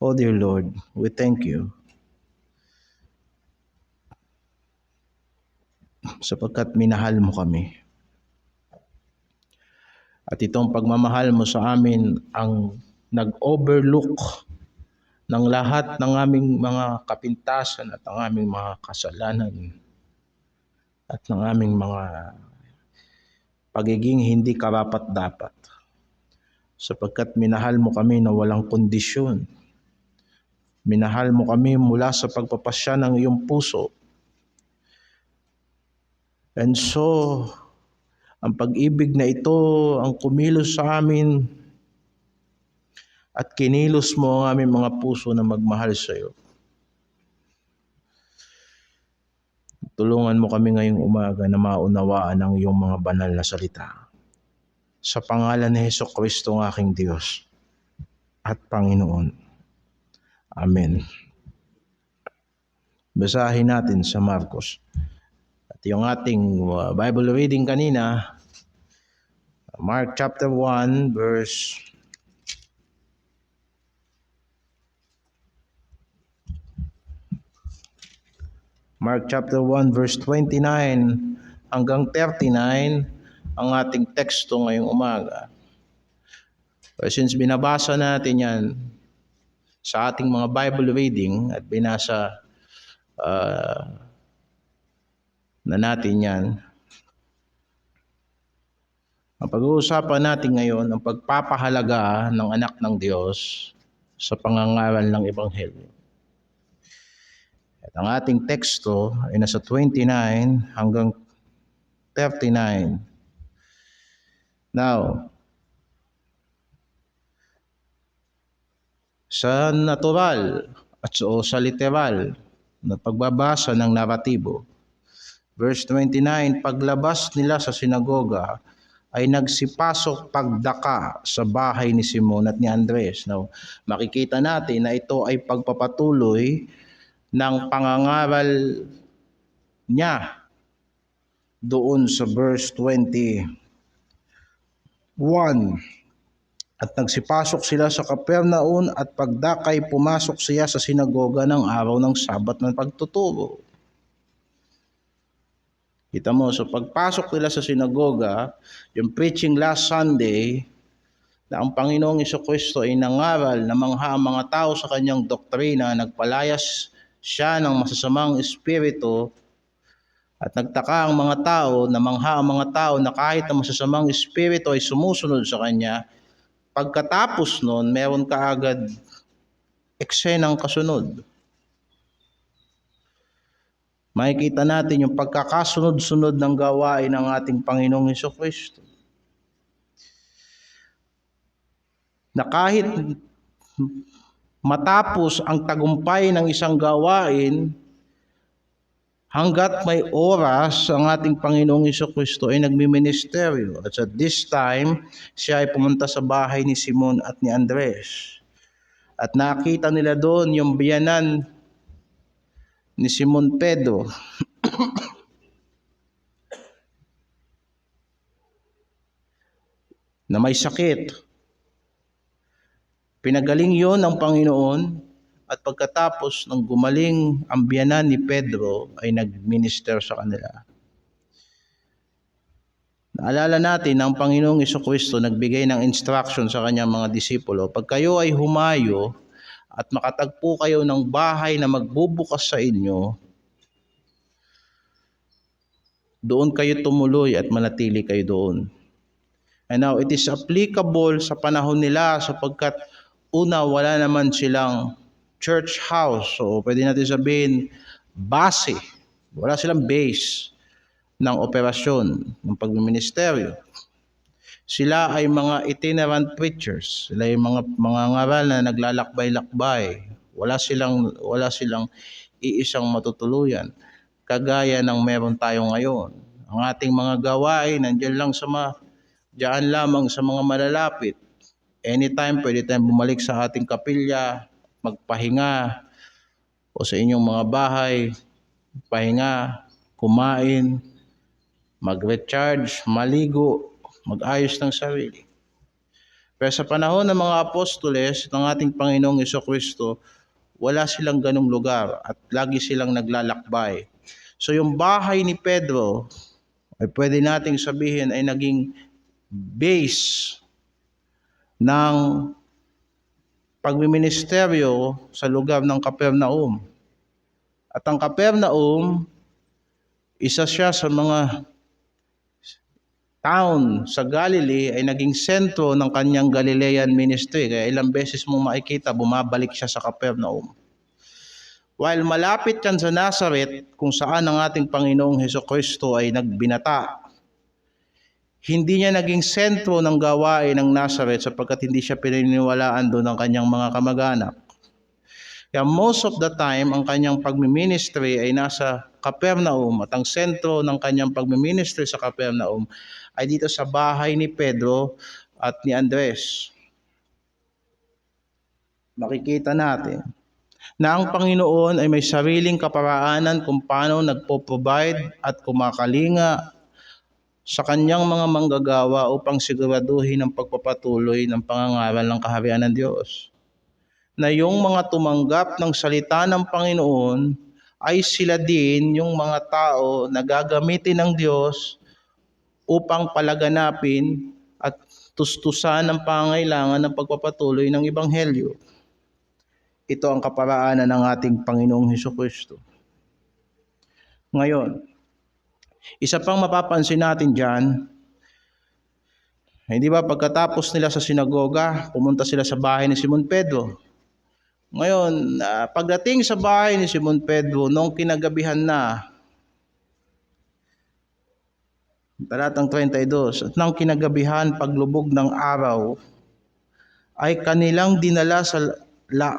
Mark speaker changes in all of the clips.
Speaker 1: Oh dear Lord, we thank you sapagkat minahal mo kami. At itong pagmamahal mo sa amin ang nag-overlook ng lahat ng aming mga kapintasan at ang aming mga kasalanan at ng aming mga pagiging hindi karapat-dapat. Sapagkat minahal mo kami na walang kondisyon. Minahal mo kami mula sa pagpapasya ng iyong puso. And so, ang pag-ibig na ito ang kumilos sa amin at kinilos mo ang aming mga puso na magmahal sa iyo. Tulungan mo kami ngayong umaga na maunawaan ang iyong mga banal na salita. Sa pangalan ni Jesucristo ng aking Diyos at Panginoon. Amen. Basahin natin sa Marcos. At yung ating Bible reading kanina, Mark chapter 1 verse Mark chapter 1 verse 29 hanggang 39 ang ating teksto ngayong umaga. Since binabasa natin yan sa ating mga Bible reading at binasa na natin yan, ang pag-uusapan natin ngayon ang pagpapahalaga ng anak ng Diyos sa pangangaral ng Ebanghelyo. At ang ating teksto ay nasa 29 hanggang 39. Now, sa natural at sa literal na pagbabasa ng naratibo, verse 29, paglabas nila sa sinagoga ay nagsipasok pagdaka sa bahay ni Simon at ni Andres. Now, makikita natin na ito ay pagpapatuloy ng pangangaral niya doon sa verse 21. At nagsipasok sila sa Capernaum at pagdakay pumasok siya sa sinagoga ng araw ng Sabat ng pagtuturo. Kita mo, so pagpasok nila sa sinagoga, yung preaching last Sunday, na ang Panginoong Jesucristo ay nangaral na mangha ang mga tao sa kanyang doktrina, nagpalayas siya ng masasamang espiritu, at nagtaka ang mga tao na mangha ang mga tao na kahit ang masasamang espiritu ay sumusunod sa kanya. Pagkatapos nun, meron kaagad eksenang kasunod. Makikita natin yung pagkakasunod-sunod ng gawain ng ating Panginoong Jesucristo. Na kahit matapos ang tagumpay ng isang gawain, hanggat may oras ang ating Panginoong Jesucristo ay nagmiministeryo. At at this time, siya ay pumunta sa bahay ni Simon at ni Andres. At nakita nila doon yung biyanan ni Simon Pedro. Na may sakit. Pinagaling yon ng Panginoon. At pagkatapos ng gumaling ang biyanan ni Pedro ay nagminister sa kanila. Naalala natin na ang Panginoong Jesucristo nagbigay ng instruction sa kanyang mga disipulo, pag kayo ay humayo at makatagpo kayo ng bahay na magbubukas sa inyo, doon kayo tumuloy at manatili kayo doon. And now, it is applicable sa panahon nila sapagkat una, wala naman silang church house. So, pwede natin sabihin, base. Wala silang base ng operasyon, ng pagministeryo. Sila ay mga itinerant preachers. Sila ay mga ngaral na naglalakbay-lakbay. Wala silang iisang matutuluyan. Kagaya ng meron tayo ngayon. Ang ating mga gawain, diyan lamang sa mga malalapit. Anytime, pwede tayong bumalik sa ating kapilya, magpahinga, o sa inyong mga bahay, pahinga, kumain, mag-recharge, maligo, mag-ayos ng sarili. Pero sa panahon ng mga apostoles ng ating Panginoong Jesucristo, wala silang ganong lugar at lagi silang naglalakbay. So yung bahay ni Pedro ay pwede nating sabihin ay naging base ng pagmiministeryo sa lugar ng Capernaum. At ang Capernaum, isa siya sa mga town sa Galilee ay naging sentro ng kanyang Galilean ministry. Kaya ilang beses mo makikita, bumabalik siya sa Capernaum. While malapit yan sa Nazareth, kung saan ang ating Panginoong Hesukristo ay nagbinata, hindi niya naging sentro ng gawain ng Nazareth sapagkat hindi siya pininiwalaan doon ng kanyang mga kamag-anak. Kaya most of the time, ang kanyang pagmiministry ay nasa Capernaum at ang sentro ng kanyang pagmiministry sa Capernaum ay dito sa bahay ni Pedro at ni Andres. Makikita natin na ang Panginoon ay may sariling kaparaanan kung paano nagpo-provide at kumakalinga sa kanyang mga manggagawa upang siguraduhin ang pagpapatuloy ng pangangaral ng kaharian ng Diyos. Na yung mga tumanggap ng salita ng Panginoon ay sila din yung mga tao na gagamitin ng Diyos upang palaganapin at tustusan ang pangailangan ng pagpapatuloy ng Ebanghelyo. Ito ang kaparaanan ng ating Panginoong Hesukristo. Ngayon, isa pang mapapansin natin dyan, hindi ba pagkatapos nila sa sinagoga, pumunta sila sa bahay ni Simon Pedro. Ngayon, pagdating sa bahay ni Simon Pedro, nung kinagabihan na, talatang 32, at nang kinagabihan paglubog ng araw, ay kanilang dinala sa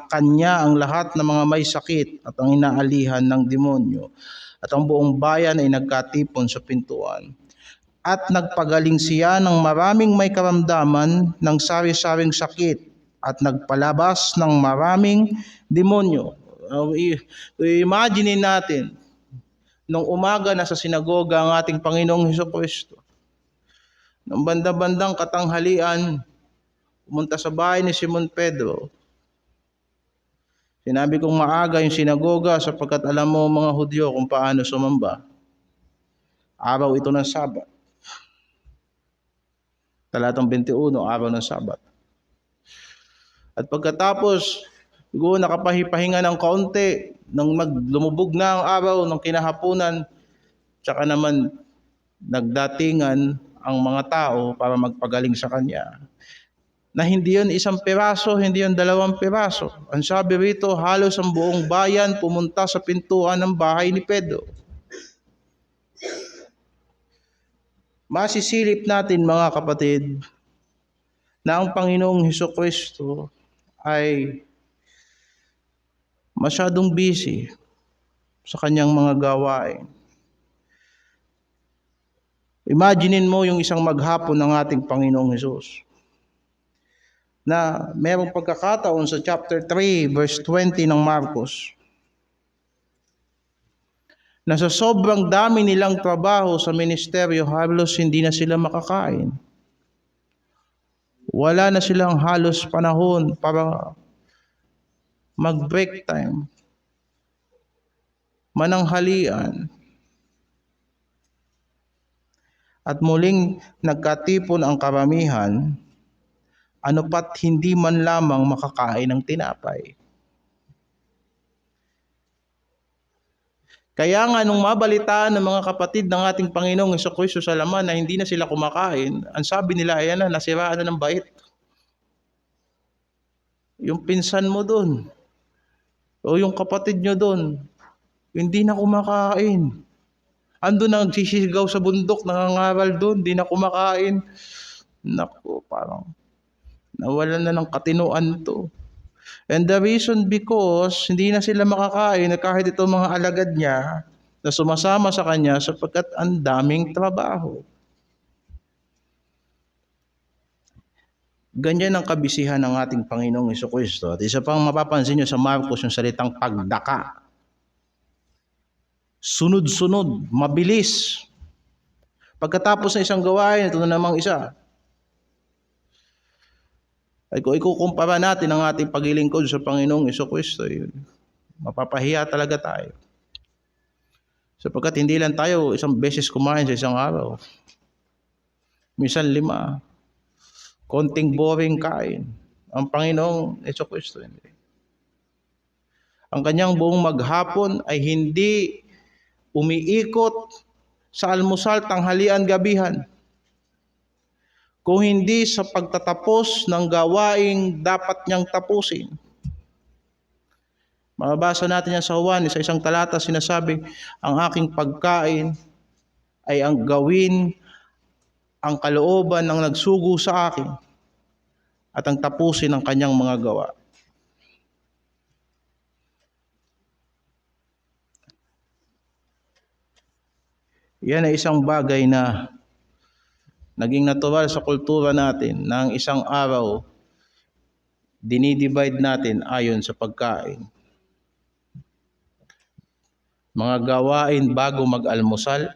Speaker 1: kanya ang lahat ng mga may sakit at ang inaalihan ng demonyo. At ang buong bayan ay nagkatipon sa pintuan. At nagpagaling siya ng maraming may karamdaman ng sari-saring sakit at nagpalabas ng maraming demonyo. Imagine natin, nung umaga na sa sinagoga ang ating Panginoong Hesukristo. Nung banda-bandang katanghalian, pumunta sa bahay ni Simon Pedro. Sinabi kong maaga yung sinagoga sapagkat alam mo mga Hudyo kung paano sumamba. Araw ito ng Sabat. Talatang 21, araw ng Sabat. At pagkatapos, siguro nakapahipahinga ng kaunti, nang lumubog na ang araw ng kinahapunan, tsaka naman nagdatingan ang mga tao para magpagaling sa kanya. Na hindi yon isang piraso, hindi yon 2 piraso. Ang sabi rito, halos ang buong bayan pumunta sa pintuan ng bahay ni Pedro. Masisilip natin mga kapatid na ang Panginoong Hesukristo ay masyadong busy sa kanyang mga gawain. Imaginin mo yung isang maghapon ng ating Panginoong Hesus na mayroong pagkakataon sa chapter 3 verse 20 ng Marcos na sa sobrang dami nilang trabaho sa ministeryo, halos hindi na sila makakain. Wala na silang halos panahon para mag-break time, mananghalian. At muling nagkatipon ang karamihan, ano pat hindi man lamang makakain ng tinapay. Kaya nga nung mabalitaan ng mga kapatid ng ating Panginoong Hesukristo sa laman na hindi na sila kumakain, ang sabi nila, ayan na, nasiraan na ng bait. Yung pinsan mo doon, o yung kapatid nyo doon, hindi na kumakain. Ando na nagsisigaw sa bundok, nangangaral doon, hindi na kumakain. Naku, parang nawalan na ng katinuan to. And the reason because hindi na sila makakain na kahit itong mga alagad niya na sumasama sa kanya sapagkat ang daming trabaho. Ganyan ang kabisihan ng ating Panginoong Hesukristo. At isa pang mapapansin nyo sa Marcos yung salitang pagdaka. Sunod-sunod, mabilis. Pagkatapos ng isang gawain, ito na namang isa. Ay kung ikukumpara natin ang ating paglilingkod sa Panginoong Jesucristo, mapapahiya talaga tayo. Sapagkat hindi lang tayo isang beses kumain sa isang araw. Minsan 5. Konting boring kain. Ang Panginoong Jesucristo hindi. Ang kanyang buong maghapon ay hindi umiikot sa almusal, tanghalian, gabihan. Kung hindi sa pagtatapos ng gawaing dapat niyang tapusin. Mababasa natin yan sa Juan, sa isang talata sinasabi, ang aking pagkain ay ang gawin ang kalooban ng nagsugo sa akin at ang tapusin ng kanyang mga gawa. Yan ay isang bagay na naging natural sa kultura natin na ang isang araw dinidivide natin ayon sa pagkain. Mga gawain bago mag-almusal,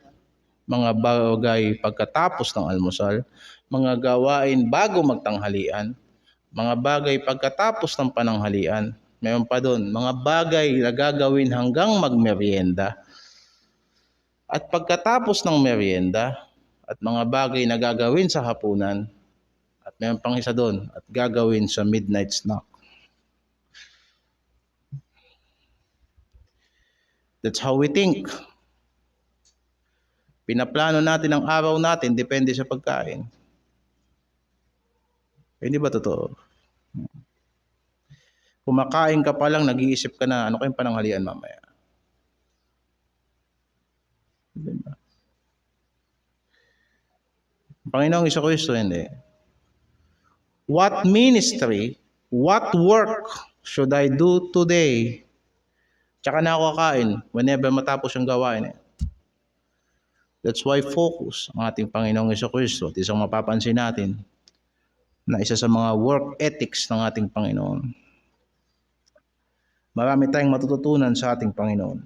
Speaker 1: mga bagay pagkatapos ng almusal, mga gawain bago magtanghalian, mga bagay pagkatapos ng pananghalian, mayroon pa doon, mga bagay na gagawin hanggang magmerienda, at pagkatapos ng merienda, at mga bagay na gagawin sa hapunan, at mayroon pang isa doon, at gagawin sa midnight snack. That's how we think. Pinaplano natin ang araw natin, depende sa pagkain. Hindi ba totoo? Kumakain ka pa lang, nag-iisip ka na, ano kayong pananghalian mamaya? Diba? Panginoong Jesucristo, hindi. What ministry, what work should I do today? Tsaka na ako kakain whenever matapos yung gawain. That's why focus ang ating Panginoong Jesucristo. At isang mapapansin natin na isa sa mga work ethics ng ating Panginoon. Marami tayong matututunan sa ating Panginoon.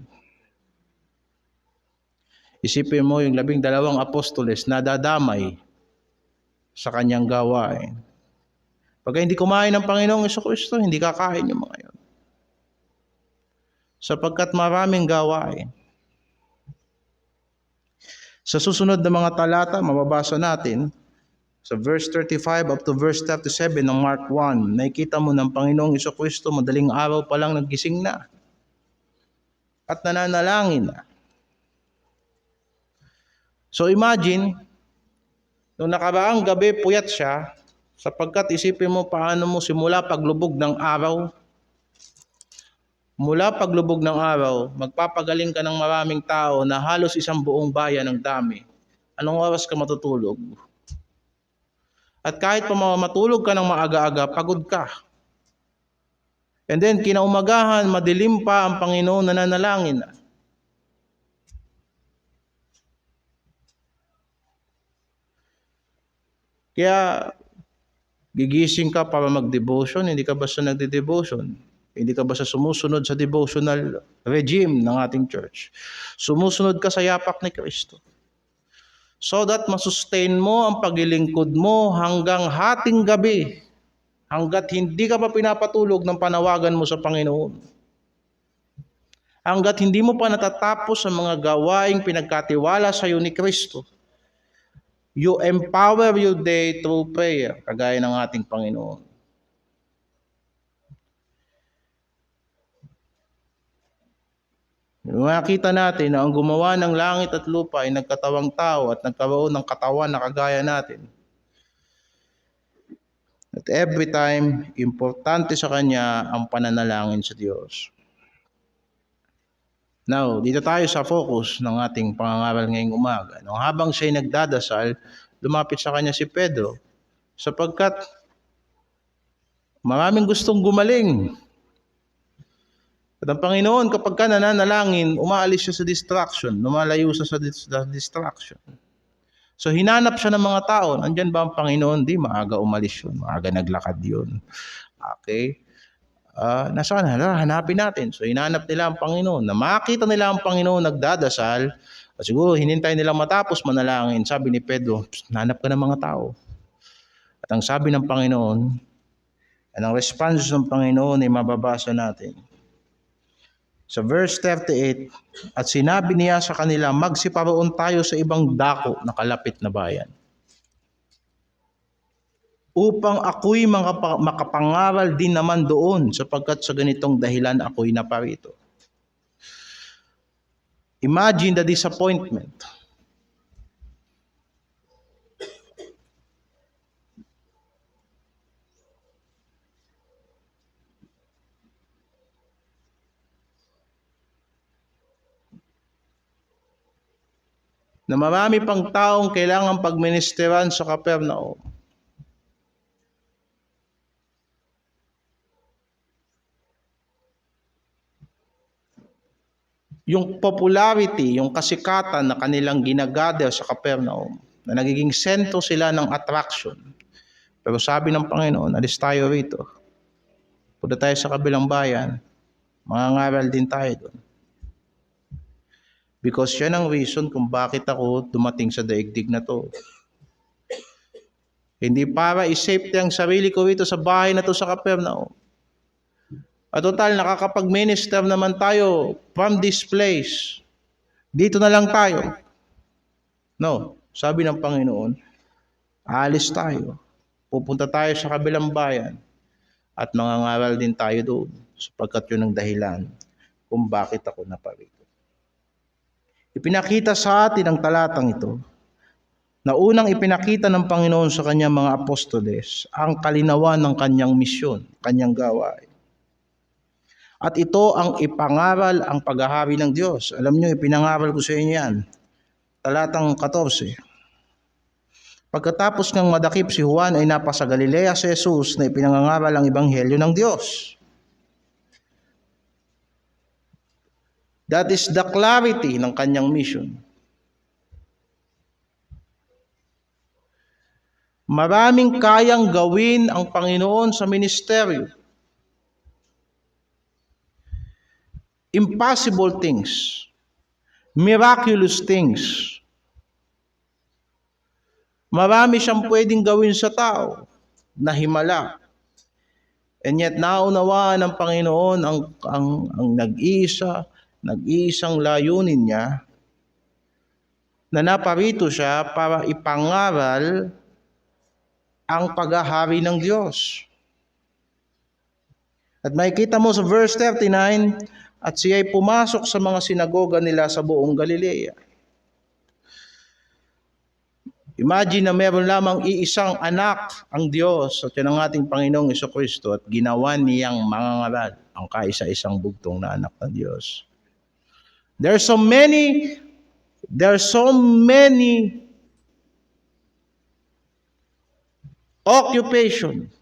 Speaker 1: Isipin mo yung 12 apostoles na dadamay sa kanyang gawain. Pag hindi kumain ng Panginoong Jesucristo, hindi kakain yung mga yun. Sapagkat maraming gawain. Sa susunod na mga talata, mababasa natin sa verse 35 up to verse 37 ng Mark 1, nakikita mo ng Panginoong Jesucristo, madaling araw pa lang nagising na at nananalangin na. So imagine, nung nakaraang gabi puyat siya, sapagkat isipin mo paano mo simula paglubog ng araw. Mula paglubog ng araw, magpapagaling ka ng maraming tao na halos isang buong bayan ng dami. Anong oras ka matutulog? At kahit pa matulog ka ng maaga-aga, pagod ka. And then kinaumagahan, madilim pa ang Panginoon nananalangin na. Kaya gigising ka para mag-devotion, hindi ka basta nagde-devotion. Hindi ka basta sumusunod sa devotional regime ng ating church. Sumusunod ka sa yapak ni Kristo. So that masustain mo ang paglilingkod mo hanggang hating gabi. Hanggat hindi ka pa pinapatulog ng panawagan mo sa Panginoon. Hanggat hindi mo pa natatapos ang mga gawaing pinagkatiwala sa iyo ni Kristo. You empower your day through prayer, kagaya ng ating Panginoon. Makita natin na ang gumawa ng langit at lupa ay nagkatawang tao at nagkaroon ng katawan na kagaya natin. At every time, importante sa kanya ang pananalangin sa Diyos. Now, dito tayo sa focus ng ating pangangaral ngayong umaga. Nung habang siya'y nagdadasal, lumapit sa kanya si Pedro, sapagkat maraming gustong gumaling. At ang Panginoon, kapag ka nananalangin, umaalis siya sa distraction, lumalayo siya sa distraction. So hinanap siya ng mga tao, nandyan ba ang Panginoon? Di, maaga umalis yun, maaga naglakad yun. Okay? Nasaan? Hanapin natin. So hinanap nila ang Panginoon. Na makita nila ang Panginoon nagdadasal, at siguro hinintay nila matapos manalangin. Sabi ni Pedro, hanap ka ng mga tao. At ang sabi ng Panginoon, Ang response ng Panginoon ay mababasa natin sa verse 38, at sinabi niya sa kanila, magsiparoon tayo sa ibang dako na kalapit na bayan, upang ako'y makapangaral din naman doon, sapagkat sa ganitong dahilan ako'y naparito. Imagine the disappointment. Na marami pang taong kailangang pagministeran sa Capernaum. Yung popularity, yung kasikatan na kanilang ginagather sa Capernaum, na nagiging sentro sila ng attraction. Pero sabi ng Panginoon, alis tayo rito. Punta tayo sa kabilang bayan, mangangaral din tayo doon. Because yan ang reason kung bakit ako dumating sa daigdig na to. Hindi para i-safety ang sarili ko rito sa bahay na to sa Capernaum. At total, nakakapag-minister naman tayo from this place. Dito na lang tayo. No, sabi ng Panginoon, alis tayo. Pupunta tayo sa kabilang bayan at mangangaral din tayo doon, sapagkat yun ang dahilan kung bakit ako naparito. Ipinakita sa atin ang talatang ito na unang ipinakita ng Panginoon sa kanyang mga apostoles ang kalinawan ng kanyang misyon, kanyang gawain. At ito ang ipangaral ang paghahari ng Diyos. Alam niyo, ipinangaral ko sa inyo yan. Talatang 14. Pagkatapos ng madakip si Juan ay napasa Galilea si Jesus na ipinangangaral ang ebanghelyo ng Diyos. That is the clarity ng kanyang mission. Maraming kayang gawin ang Panginoon sa ministeryo. Impossible things. Miraculous things. Marami siyang pwedeng gawin sa tao na himala. And yet naunawaan ng Panginoon ang nag-iisang layunin niya, na naparito siya para ipangaral ang paghahari ng Diyos. At makikita mo sa verse 39, at siya'y pumasok sa mga sinagoga nila sa buong Galilea. Imagine na meron lamang iisang anak ang Diyos at yan ang ating Panginoong Jesucristo, at ginawa niyang mangangaral ang kaisa-isang bugtong na anak ng Diyos. There are so many occupation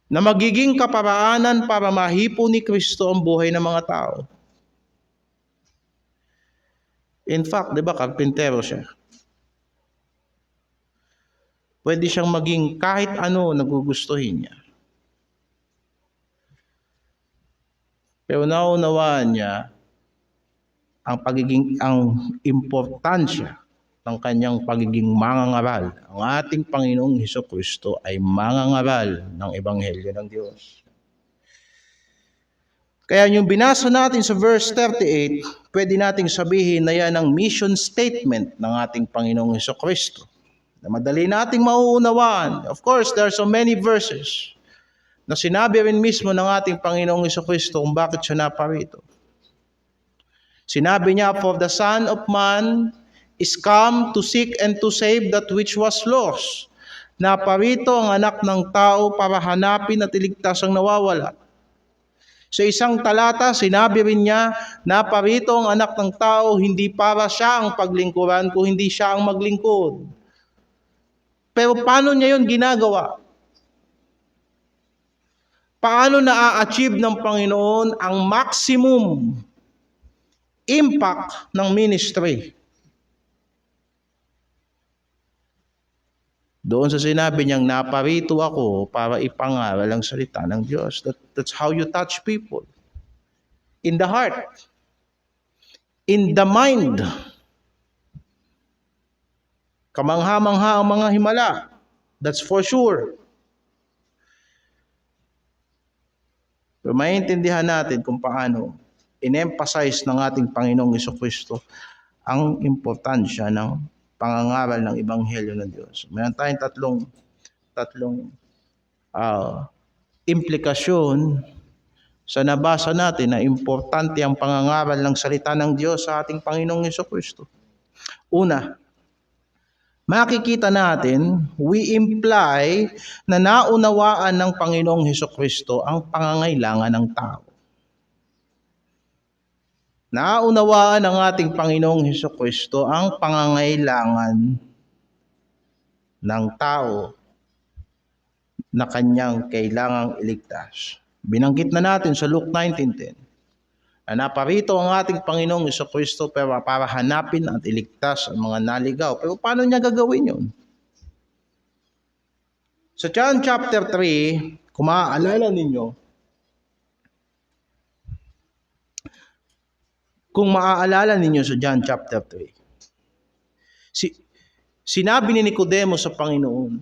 Speaker 1: na magiging kaparaanan para mahipo ni Kristo ang buhay ng mga tao. In fact, di ba, karpintero siya. Pwede siyang maging kahit ano nagugustuhin niya. Pero naunawaan niya ang importansya ng kanyang pagiging mangangaral. Ang ating Panginoong Jesucristo ay mangangaral ng ebanghelyo ng Diyos. Kaya yung binasa natin sa verse 38, pwede nating sabihin na yan ang mission statement ng ating Panginoong Jesucristo. Na madali nating mauunawaan. Of course, there are so many verses na sinabi rin mismo ng ating Panginoong Jesucristo kung bakit siya naparito. Sinabi niya, for the Son of Man is come to seek and to save that which was lost. Naparito ang anak ng tao para hanapin at iligtas ang nawawala. Sa isang talata, sinabi rin niya, naparito ang anak ng tao hindi para siya ang paglingkuran, kung hindi siya ang maglingkod. Pero paano niya yun ginagawa? Paano na-achieve ng Panginoon ang maximum impact ng ministry? Doon sa sinabi niyang, naparito ako para ipangaral ang salita ng Diyos. That's how you touch people. In the heart. In the mind. Kamangha-mangha ang mga himala. That's for sure. Pero maintindihan natin kung paano in-emphasize ng ating Panginoong Jesucristo ang importansya ng pangangaral ng Ebanghelyo ng Diyos. Mayroon tayong tatlong implikasyon sa nabasa natin na importante ang pangangaral ng salita ng Diyos sa ating Panginoong Jesucristo. Una, makikita natin, we imply na naunawaan ng Panginoong Jesucristo ang pangangailangan ng tao. Naunawaan ng ating Panginoong Jesucristo ang pangangailangan ng tao na kanyang kailangang iligtas. Binanggit na natin sa Luke 19:10 na naparito ang ating Panginoong Jesucristo para hanapin at iligtas ang mga naligaw. Pero paano niya gagawin yun? Sa John chapter 3, kung maaalala ninyo, sa John chapter 3, sinabi ni Nicodemo sa Panginoon,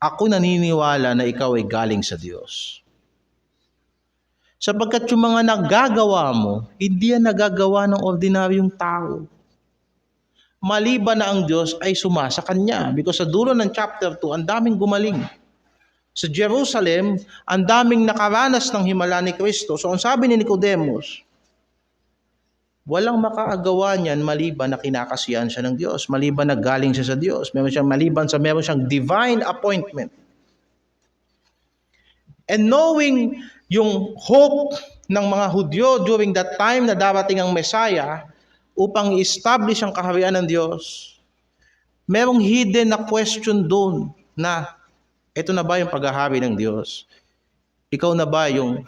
Speaker 1: ako naniniwala na ikaw ay galing sa Diyos. Sapagkat yung mga nagagawa mo, hindi yan nagagawa ng ordinaryong tao. Maliban na ang Diyos ay sumasa kanya. Because sa dulo ng chapter 2, ang daming gumaling. Sa Jerusalem, ang daming nakaranas ng himala ni Kristo. So ang sabi ni Nicodemus, walang makaagawa niyan maliban na kinakasiyahan siya ng Diyos, maliban na galing siya sa Diyos, meron siyang divine appointment. And knowing yung hope ng mga Hudyo during that time na darating ang Messiah upang i-establish ang kaharian ng Diyos, merong hidden na question doon na, ito na ba yung paghahari ng Diyos? Ikaw na ba yung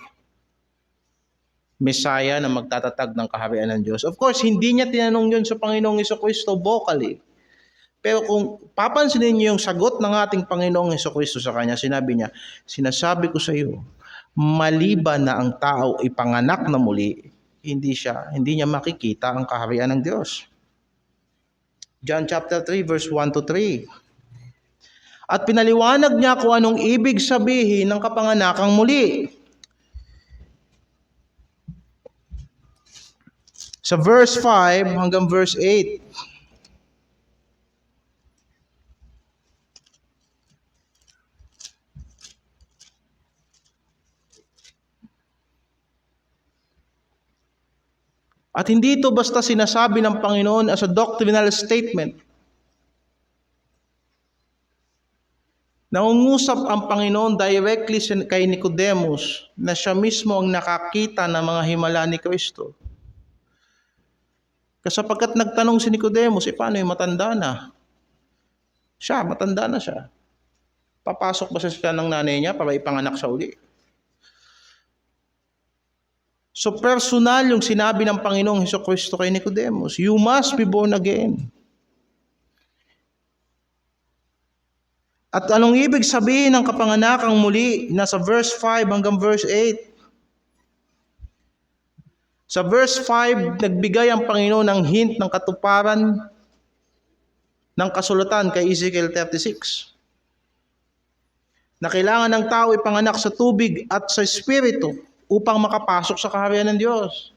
Speaker 1: Messiah na magtatatag ng kaharian ng Diyos? Of course, hindi niya tinanong yun sa Panginoong Jesucristo vocally. Pero kung papansinin niyo yung sagot ng ating Panginoong Jesucristo sa kanya, sinabi niya, sinasabi ko sa iyo, maliban na ang tao ipanganak na muli, hindi niya makikita ang kaharian ng Diyos. John chapter 3 verse 1 to 3. At pinaliwanag niya kung anong ibig sabihin ng kapanganakang muli. Sa verse 5 hanggang verse 8. At hindi ito basta sinasabi ng Panginoon as a doctrinal statement. Nangungusap ang Panginoon directly kay Nicodemus na siya mismo ang nakakita ng mga himala ni Kristo. Sapagkat nagtanong si Nicodemus, paano yung matanda na? Matanda na siya. Papasok ba siya ng nanay niya para ipanganak sa uli? So personal yung sinabi ng Panginoong Jesucristo kay Nicodemus, you must be born again. At anong ibig sabihin ng kapanganakang muli? Nasa verse 5 hanggang verse 8. Sa verse 5, nagbigay ang Panginoon ng hint ng katuparan ng kasulatan kay Ezekiel 36. Na kailangan ng tao ipanganak sa tubig at sa espiritu upang makapasok sa kaharian ng Diyos.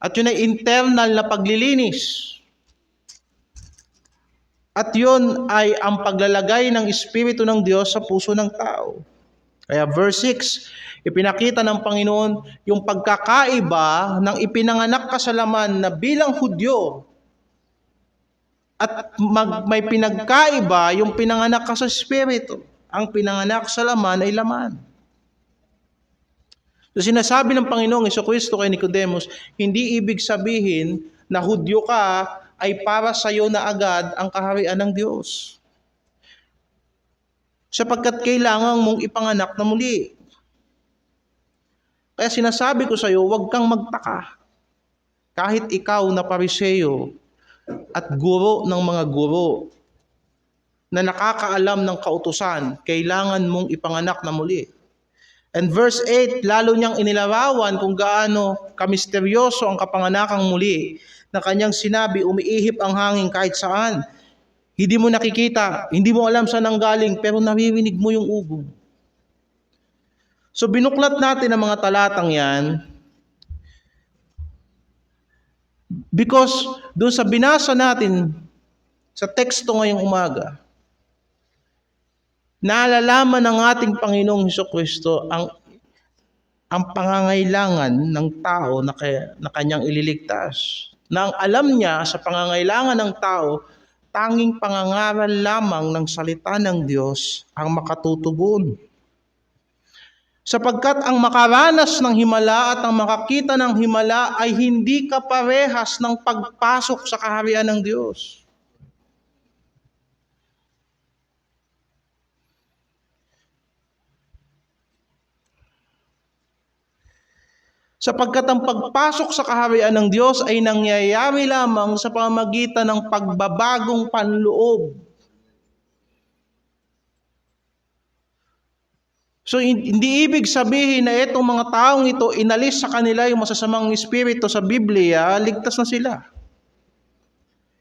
Speaker 1: At yun ay internal na paglilinis. At yun ay ang paglalagay ng espiritu ng Diyos sa puso ng tao. Kaya verse 6, ipinakita ng Panginoon yung pagkakaiba ng ipinanganak ka sa laman na bilang Hudyo at may pinagkaiba yung pinanganak ka sa Espiritu. Ang pinanganak sa laman ay laman. So sinasabi ng Panginoong Jesucristo kay Nicodemus, hindi ibig sabihin na Hudyo ka ay para sa iyo na agad ang kaharian ng Diyos. Sapagkat kailangan mong ipanganak na muli. Kaya sinasabi ko sa iyo, huwag kang magtaka. Kahit ikaw na Pariseo at guro ng mga guro na nakakaalam ng kautusan, kailangan mong ipanganak na muli. And verse 8, lalo niyang inilarawan kung gaano kamisteryoso ang kapanganakang muli na kanyang sinabi, umiihip ang hangin kahit saan. Hindi mo nakikita, hindi mo alam saan ang galing, pero naririnig mo yung ugong. So binuklat natin ang mga talatang yan because doon sa binasa natin sa teksto ngayong umaga, naalalaman ng ating Panginoong Hesukristo ang pangangailangan ng tao na kanyang ililigtas. Na ang alam niya sa pangangailangan ng tao, tanging pangangaral lamang ng salita ng Diyos ang makatutugon. Sapagkat ang makaranas ng himala at ang makakita ng himala ay hindi kaparehas ng pagpasok sa kaharian ng Diyos. Sapagkat ang pagpasok sa kaharian ng Diyos ay nangyayari lamang sa pamamagitan ng pagbabagong panloob. So hindi ibig sabihin na itong mga taong ito, inalis sa kanila yung masasamang espiritu sa Biblia, ligtas na sila.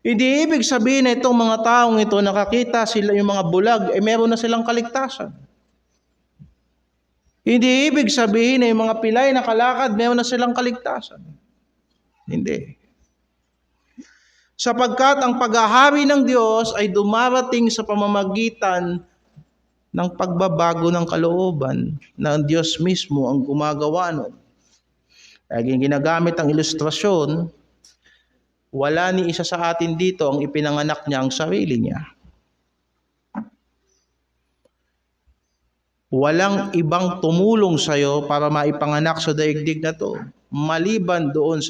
Speaker 1: Hindi ibig sabihin na itong mga taong ito, nakakita sila yung mga bulag, meron na silang kaligtasan. Hindi ibig sabihin na yung mga pilay na kalakad, meron na silang kaligtasan. Hindi. Sapagkat ang paghahari ng Diyos ay dumarating sa pamamagitan ng pagbabago ng kalooban na ang Diyos mismo ang gumagawa nun. Laging ginagamit ang ilustrasyon, wala ni isa sa atin dito ang ipinanganak niya ang sarili niya. Walang ibang tumulong sa iyo para maipanganak sa daigdig na to. Maliban doon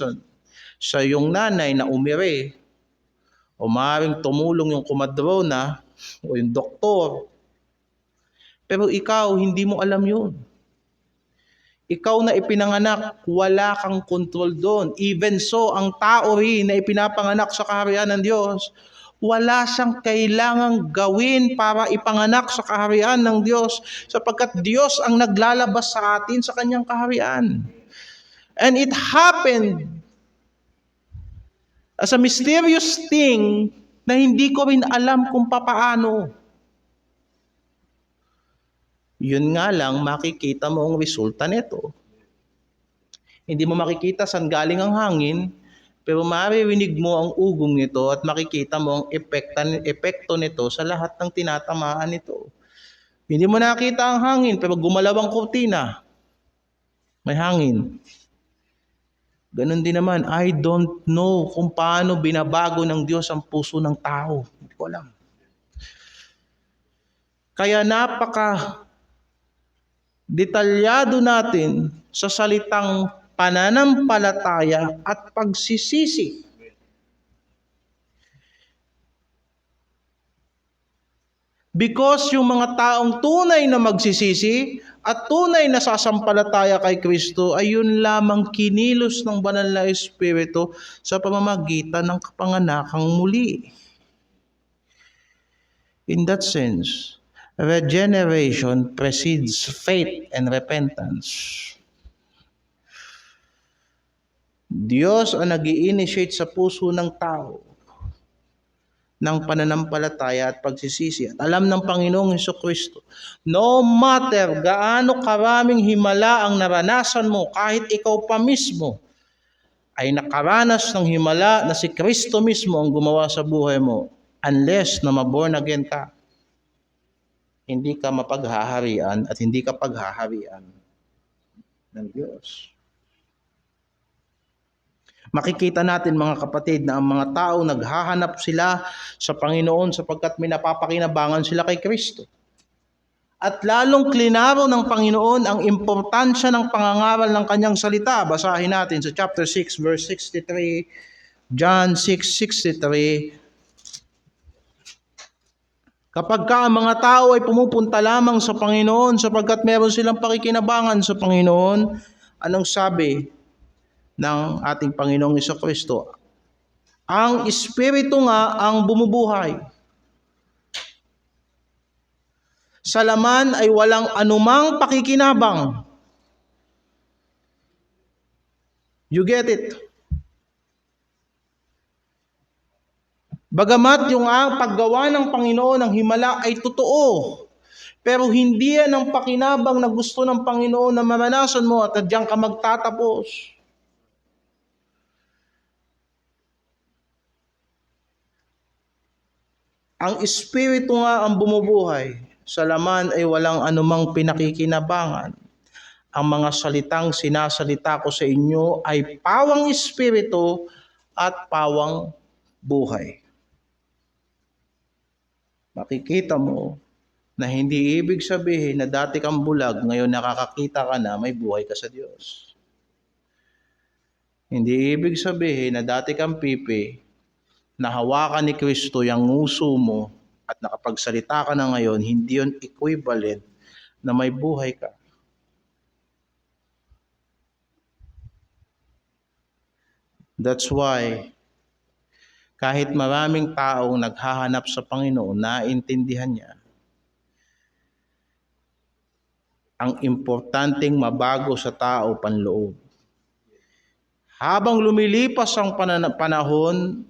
Speaker 1: sa iyong nanay na umire, o maaaring tumulong yung kumadrona o yung doktor. Pero ikaw, hindi mo alam yun. Ikaw na ipinanganak, wala kang kontrol doon. Even so, ang tao rin na ipinapanganak sa kaharian ng Diyos, wala siyang kailangang gawin para ipanganak sa kaharian ng Diyos sapagkat Diyos ang naglalabas sa atin sa kanyang kaharian. And it happened as a mysterious thing na hindi ko rin alam kung papaano. Yun nga lang, makikita mo ang resulta nito. Hindi mo makikita saan galing ang hangin, pero maririnig mo ang ugong nito at makikita mo ang epekto nito sa lahat ng tinatamaan nito. Hindi mo nakita ang hangin, pero gumalaw ang kurtina. May hangin. Ganon din naman, I don't know kung paano binabago ng Diyos ang puso ng tao. Hindi ko alam. Kaya detalyado natin sa salitang pananampalataya at pagsisisi. Because yung mga taong tunay na magsisisi at tunay na sasampalataya kay Kristo ay yun lamang kinilos ng banal na Espiritu sa pamamagitan ng kapanganakang muli. In that sense, regeneration precedes faith and repentance. Diyos ang nag-i-initiate sa puso ng tao ng pananampalataya at pagsisisi. At alam ng Panginoong Hesukristo, no matter gaano karaming himala ang naranasan mo, kahit ikaw pa mismo ay nakaranas ng himala na si Kristo mismo ang gumawa sa buhay mo, unless na ma-born again ka, hindi ka mapaghaharian at hindi ka paghaharian ng Diyos. Makikita natin mga kapatid na ang mga tao naghahanap sila sa Panginoon sapagkat may napapakinabangan sila kay Kristo. At lalong klinaro ng Panginoon ang importansya ng pangangaral ng kanyang salita. Basahin natin sa chapter 6 verse 63, John 6:63. Kapag ang mga tao ay pumupunta lamang sa Panginoon sapagkat meron silang pakikinabangan sa Panginoon, anong sabi ng ating Panginoong Hesukristo? Ang Espiritu nga ang bumubuhay. Sa laman ay walang anumang pakikinabang. You get it? Bagamat yung paggawa ng Panginoon ng himala ay totoo, Pero hindi yan ang pakinabang na gusto ng Panginoon na maranasan mo at diyan ka magtatapos. Ang Espiritu nga ang bumubuhay, sa laman ay walang anumang pinakikinabangan. Ang mga salitang sinasalita ko sa inyo ay pawang Espiritu at pawang buhay. Makikita mo na hindi ibig sabihin na dati kang bulag, ngayon nakakakita ka na may buhay ka sa Diyos. Hindi ibig sabihin na dati kang pipi, nahawakan ni Kristo yung nguso mo at nakapagsalita ka na ngayon, hindi yun equivalent na may buhay ka. That's why, kahit maraming taong naghahanap sa Panginoon, naintindihan niya, ang importanteng mabago sa tao panloob. Habang lumilipas ang panahon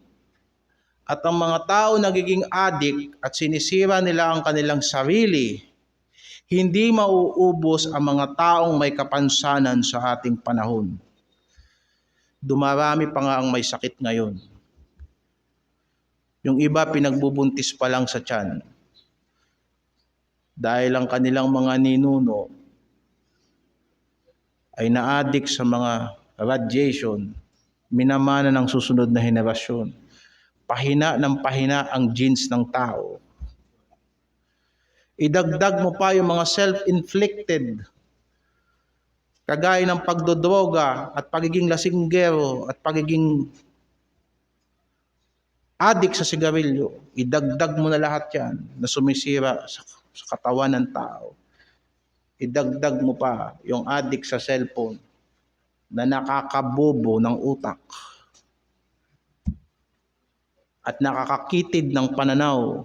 Speaker 1: at ang mga tao nagiging adik at sinisira nila ang kanilang sarili, hindi mauubos ang mga taong may kapansanan sa ating panahon. Dumarami pa nga ang may sakit ngayon. Yung iba pinagbubuntis pa lang sa tiyan. Dahil ang kanilang mga ninuno ay na-addict sa mga radiation, minamana ng susunod na henerasyon. Pahina ng pahina ang genes ng tao. Idagdag mo pa yung mga self-inflicted, kagaya ng pagdodroga at pagiging lasinggero at pagiging addict sa sigarilyo. Idagdag mo na lahat yan na sumisira sa katawan ng tao. Idagdag mo pa yung addict sa cellphone na nakakabobo ng utak at nakakakitid ng pananaw.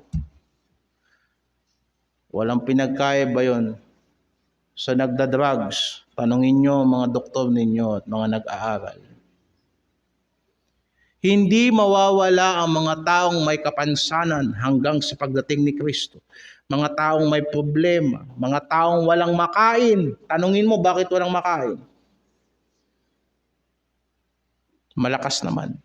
Speaker 1: Walang pinagkaiba yon sa nagda-drugs. Tanungin nyo mga doktor ninyo at mga nag-aaral. Hindi mawawala ang mga taong may kapansanan hanggang sa pagdating ni Kristo. Mga taong may problema, mga taong walang makain. Tanungin mo bakit walang makain? Malakas naman.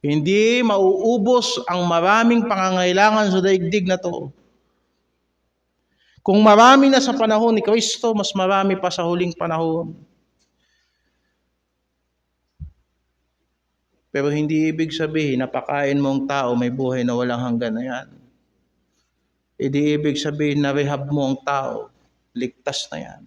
Speaker 1: Hindi mauubos ang maraming pangangailangan sa daigdig na to. Kung marami na sa panahon ni Kristo, mas marami pa sa huling panahon. Pero hindi ibig sabihin na pakain mo ang tao may buhay na walang hanggan na yan. Hindi ibig sabihin na rehab mo ang tao, ligtas na yan.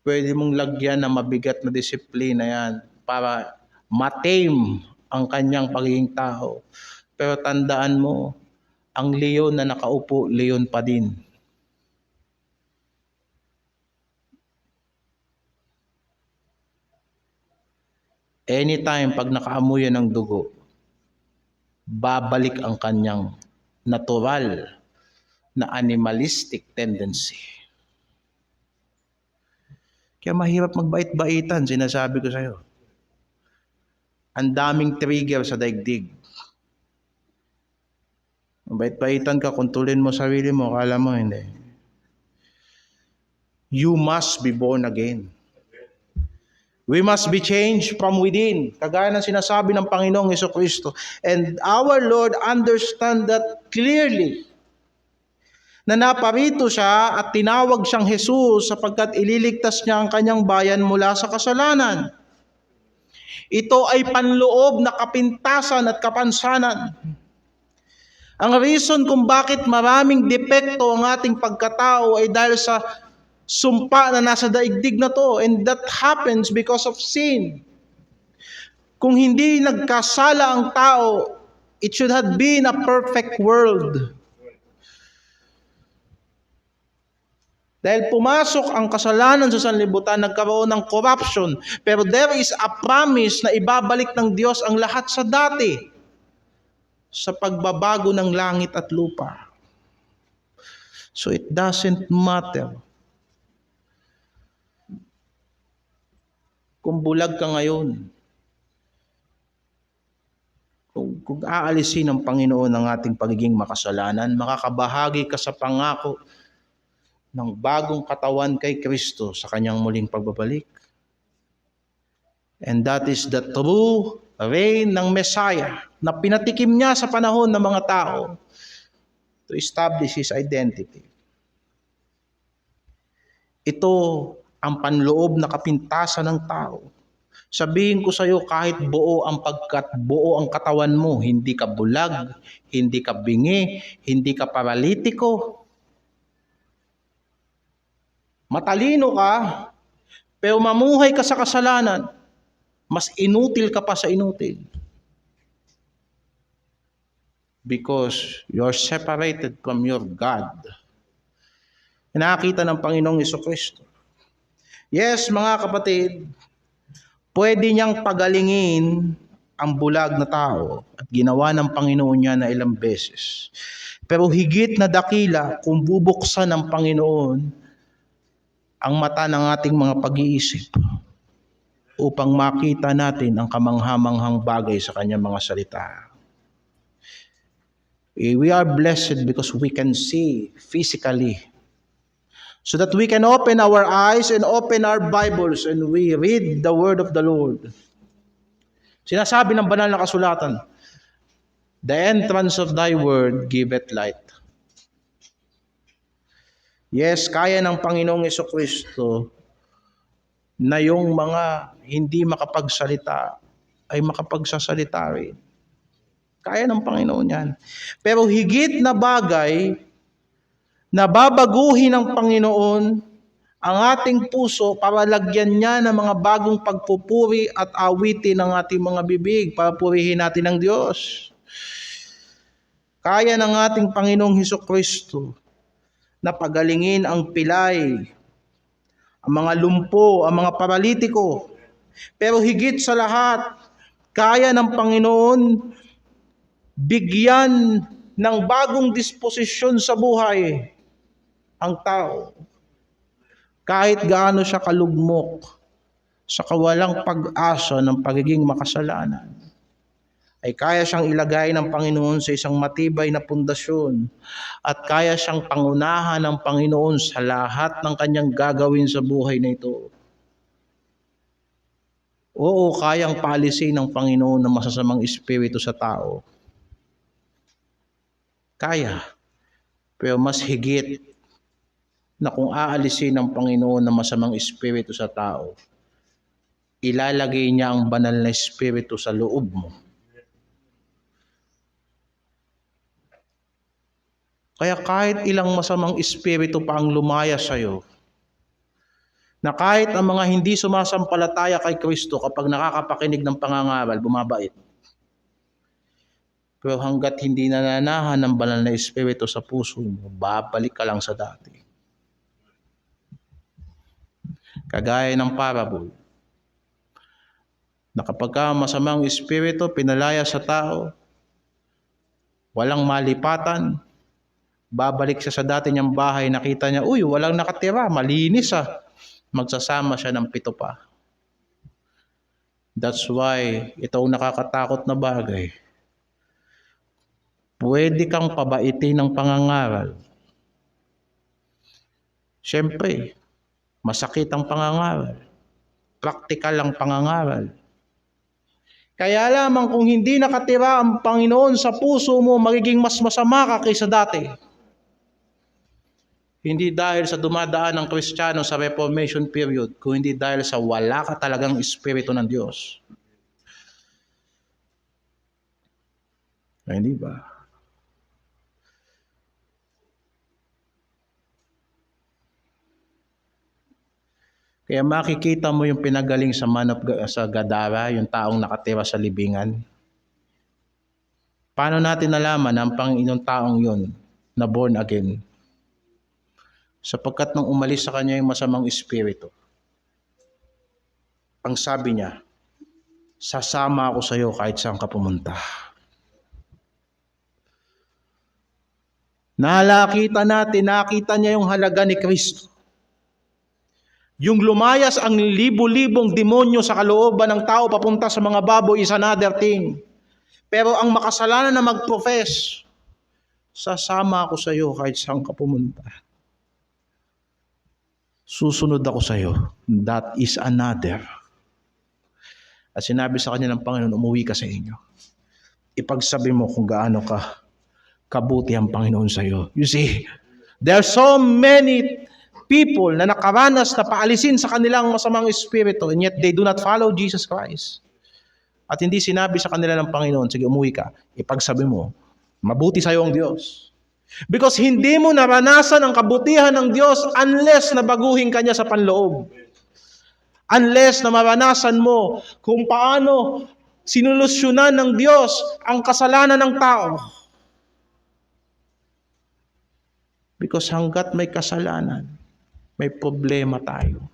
Speaker 1: Pwede mong lagyan ng mabigat na disiplina yan para matame ang kanyang pagiging tao. Pero tandaan mo, ang leon na nakaupo, leon pa din. Anytime pag nakaamoy yan ng dugo, babalik ang kanyang natural na animalistic tendency. Kaya mahirap magbait-baitan, sinasabi ko sa'yo. Ang daming trigger sa daigdig. Mabait-baitan ka, kontrolin mo sarili mo, akala mo hindi. You must be born again. We must be changed from within. Kagaya ng sinasabi ng Panginoong Jesucristo. And our Lord understand that clearly. Na naparito siya at tinawag siyang Jesus sapagkat ililigtas niya ang kanyang bayan mula sa kasalanan. Ito ay panloob na kapintasan at kapansanan. Ang reason kung bakit maraming depekto ang ating pagkatao ay dahil sa sumpa na nasa daigdig na to, and that happens because of sin. Kung hindi nagkasala ang tao, it should have been a perfect world. Dahil pumasok ang kasalanan sa sanlibutan, nagkaroon ng corruption. Pero there is a promise na ibabalik ng Diyos ang lahat sa dati sa pagbabago ng langit at lupa. So it doesn't matter kung bulag ka ngayon, Kung aalisin ng Panginoon ang ating pagiging makasalanan, makakabahagi ka sa pangako ng bagong katawan kay Kristo sa kanyang muling pagbabalik. And that is the true reign ng Messiah na pinatikim niya sa panahon ng mga tao to establish His identity. Ito ang panloob na kapintasan ng tao. Sabihin ko sa iyo, kahit buo ang katawan mo, hindi ka bulag, hindi ka bingi, hindi ka paralitiko. Matalino ka, pero mamuhay ka sa kasalanan, mas inutil ka pa sa inutil. Because you're separated from your God. Nakakita ng Panginoong Jesucristo. Yes, mga kapatid, pwede niyang pagalingin ang bulag na tao at ginawa ng Panginoon niya na ilang beses. Pero higit na dakila kung bubuksan ng Panginoon ang mata ng ating mga pag-iisip upang makita natin ang kamanghamanghang bagay sa kanyang mga salita. We are blessed because we can see physically, so that we can open our eyes and open our Bibles and we read the word of the Lord. Sinasabi ng banal na kasulatan, the entrance of thy word giveth light. Yes, kaya ng Panginoong Jesucristo na yung mga hindi makapagsalita ay makapagsasalita rin. Kaya ng Panginoon yan. Pero higit na bagay na babaguhin ng Panginoon ang ating puso para lagyan niya ng mga bagong pagpupuri at awitin ng ating mga bibig para purihin natin ang Diyos. Kaya ng ating Panginoong Hesukristo na pagalingin ang pilay, ang mga lumpo, ang mga paralitiko. Pero higit sa lahat, kaya ng Panginoon bigyan ng bagong disposisyon sa buhay ang tao. Kahit gaano siya kalugmok sa kawalang pag-asa ng pagiging makasalanan, ay kaya siyang ilagay ng Panginoon sa isang matibay na pundasyon at kaya siyang pangunahan ng Panginoon sa lahat ng kanyang gagawin sa buhay na ito. Oo, kayang paalisin ng Panginoon ng masasamang espiritu sa tao. Kaya, pero mas higit na kung aalisin ng Panginoon ng masamang espiritu sa tao, ilalagay niya ang banal na espiritu sa loob mo. Kaya kahit ilang masamang espiritu pa ang lumaya sa iyo, na kahit ang mga hindi sumasampalataya kay Kristo kapag nakakapakinig ng pangangaral, bumabait. Pero hanggat hindi nananahan ng banal na espiritu sa puso mo, babalik ka lang sa dati. Kagaya ng parable, na kapag masamang espiritu pinalaya sa tao, walang malipatan, babalik siya sa dati niyang bahay, nakita niya, uy, walang nakatira, malinis ah. Magsasama siya ng 7 pa. That's why itong nakakatakot na bagay, pwede kang pabaitin ng pangangaral. Siyempre, masakit ang pangangaral. Praktikal ang pangangaral. Kaya lamang kung hindi nakatira ang Panginoon sa puso mo, magiging mas masama ka kaysa dati. Hindi dahil sa dumadaan ng Kristiyano sa Reformation period, kung hindi dahil sa wala ka talagang espiritu ng Diyos. Ay, hindi ba? Kaya makikita mo yung pinagaling sa sa Gadara, yung taong nakatira sa libingan. Paano natin nalaman ang Panginoong taong yun na born again? Sapagkat nung umalis sa kanya yung masamang espiritu, ang sabi niya, sasama ako sa iyo kahit saan ka pumunta. Nakita niya yung halaga ni Kristo. Yung lumayas ang libo-libong demonyo sa kalooban ng tao papunta sa mga baboy is another thing. Pero ang makasalanan na mag-profess, sasama ako sa iyo kahit saan ka pumunta. Susunod ako sa iyo. That is another. At sinabi sa kanya ng Panginoon, umuwi ka sa inyo. Ipagsabi mo kung gaano ka kabuti ang Panginoon sa iyo. You see, there are so many people na nakaranas na paalisin sa kanilang masamang espiritu and yet they do not follow Jesus Christ. At hindi sinabi sa kanila ng Panginoon, sige umuwi ka, ipagsabi mo, mabuti sa iyo ang Diyos. Because hindi mo naranasan ang kabutihan ng Diyos unless nabaguhin ka niya sa panloob. Unless na maranasan mo kung paano sinulusyonan ng Diyos ang kasalanan ng tao. Because hanggat may kasalanan, may problema tayo.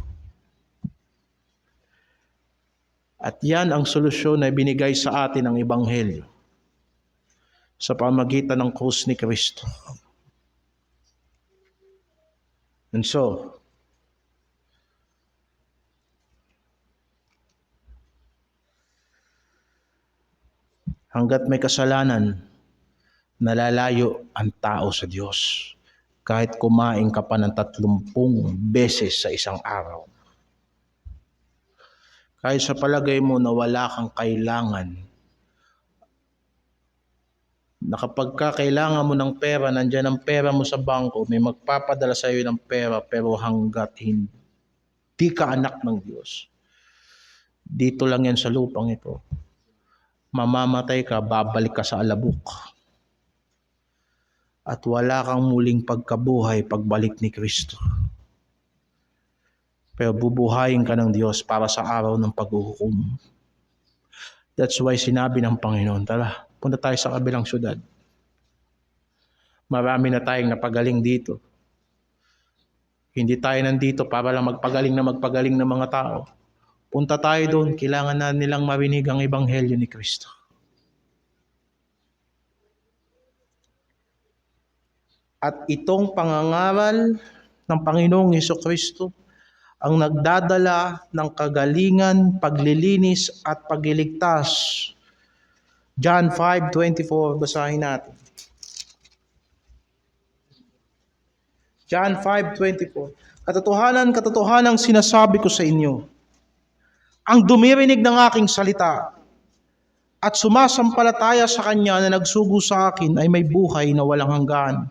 Speaker 1: At yan ang solusyon na binigay sa atin ng Ebanghelyo sa pamagitan ng krus ni Kristo. And so, hanggat may kasalanan, nalalayo ang tao sa Diyos. Kahit kumain ka pa ng 30 beses sa isang araw. Kahit sa palagay mo na wala kang kailangan, na kapag kailangan mo ng pera, nandiyan ang pera mo sa bangko, may magpapadala sa iyo ng pera, pero hanggat hindi ka anak ng Diyos, dito lang yan sa lupang ito. Mamamatay ka, babalik ka sa alabok. At wala kang muling pagkabuhay pagbalik ni Kristo. Pero bubuhayin ka ng Diyos para sa araw ng paghuhukom. That's why sinabi ng Panginoon, tara, punta tayo sa kabilang syudad. Marami na tayong napagaling dito. Hindi tayo nandito para lang magpagaling ng mga tao. Punta tayo doon, kailangan na nilang marinig ang Ebanghelyo ni Kristo. At itong pangangaral ng Panginoong Hesukristo ang nagdadala ng kagalingan, paglilinis at pagliligtas. John 5:24, basahin natin. John 5:24. Katotohanan sinasabi ko sa inyo, ang dumirinig ng aking salita at sumasampalataya sa Kanya na nagsugo sa akin ay may buhay na walang hanggan.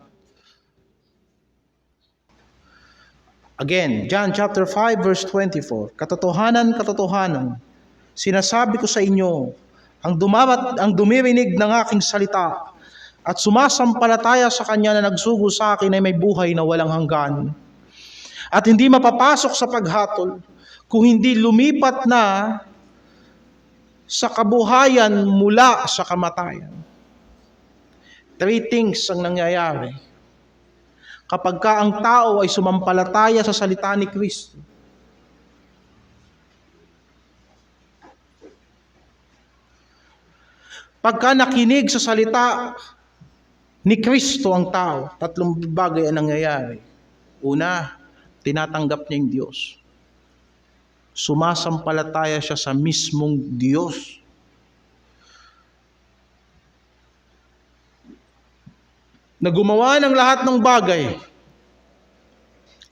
Speaker 1: Again, John chapter 5 verse 24. Katotohanan, sinasabi ko sa inyo, ang dumirinig ng aking salita at sumasampalataya sa Kanya na nagsugo sa akin ay may buhay na walang hanggan. At hindi mapapasok sa paghatol kung hindi lumipat na sa kabuhayan mula sa kamatayan. 3 things ang nangyayari kapag ka ang tao ay sumampalataya sa salita ni Kristo. Pagka nakinig sa salita ni Kristo ang tao, 3 bagay ang nangyayari. Una, tinatanggap niya yung Diyos. Sumasampalataya siya sa mismong Diyos. Na gumawa ng lahat ng bagay,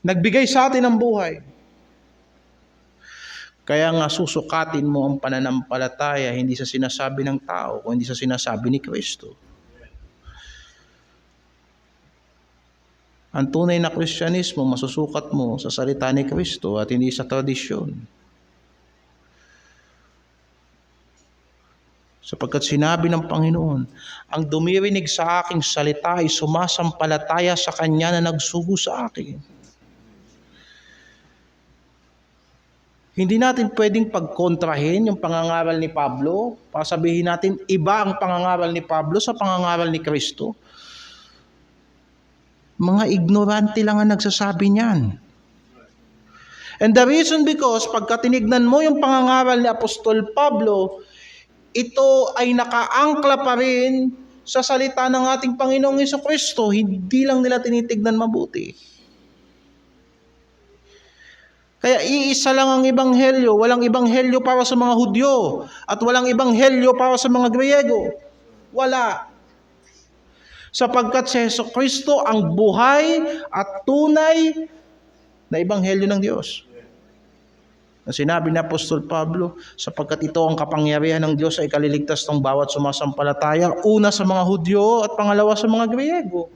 Speaker 1: nagbigay sa atin ng buhay. Kaya nga susukatin mo ang pananampalataya hindi sa sinasabi ng tao, kundi sa sinasabi ni Kristo. Ang tunay na Kristyanismo, masusukat mo sa salita ni Kristo at hindi sa tradisyon. Sapagkat sinabi ng Panginoon, ang dumirinig sa aking salita ay sumasampalataya sa Kanya na nagsugo sa akin. Hindi natin pwedeng pagkontrahin yung pangangaral ni Pablo, para sabihin natin iba ang pangangaral ni Pablo sa pangangaral ni Kristo. Mga ignorante lang ang nagsasabi niyan. And the reason because pagka tinignan mo yung pangangaral ni Apostol Pablo, ito ay nakaangkla pa rin sa salita ng ating Panginoong Hesukristo. Hindi lang nila tinitignan mabuti. Kaya iisa lang ang ebanghelyo. Walang ebanghelyo para sa mga Hudyo at walang ebanghelyo para sa mga Griego. Wala. Sapagkat si Jesucristo ang buhay at tunay na ebanghelyo ng Diyos. Na sinabi ni Apostol Pablo, sapagkat ito ang kapangyarihan ng Diyos ay kaliligtas ng bawat sumasampalataya, una sa mga Hudyo at pangalawa sa mga Griego.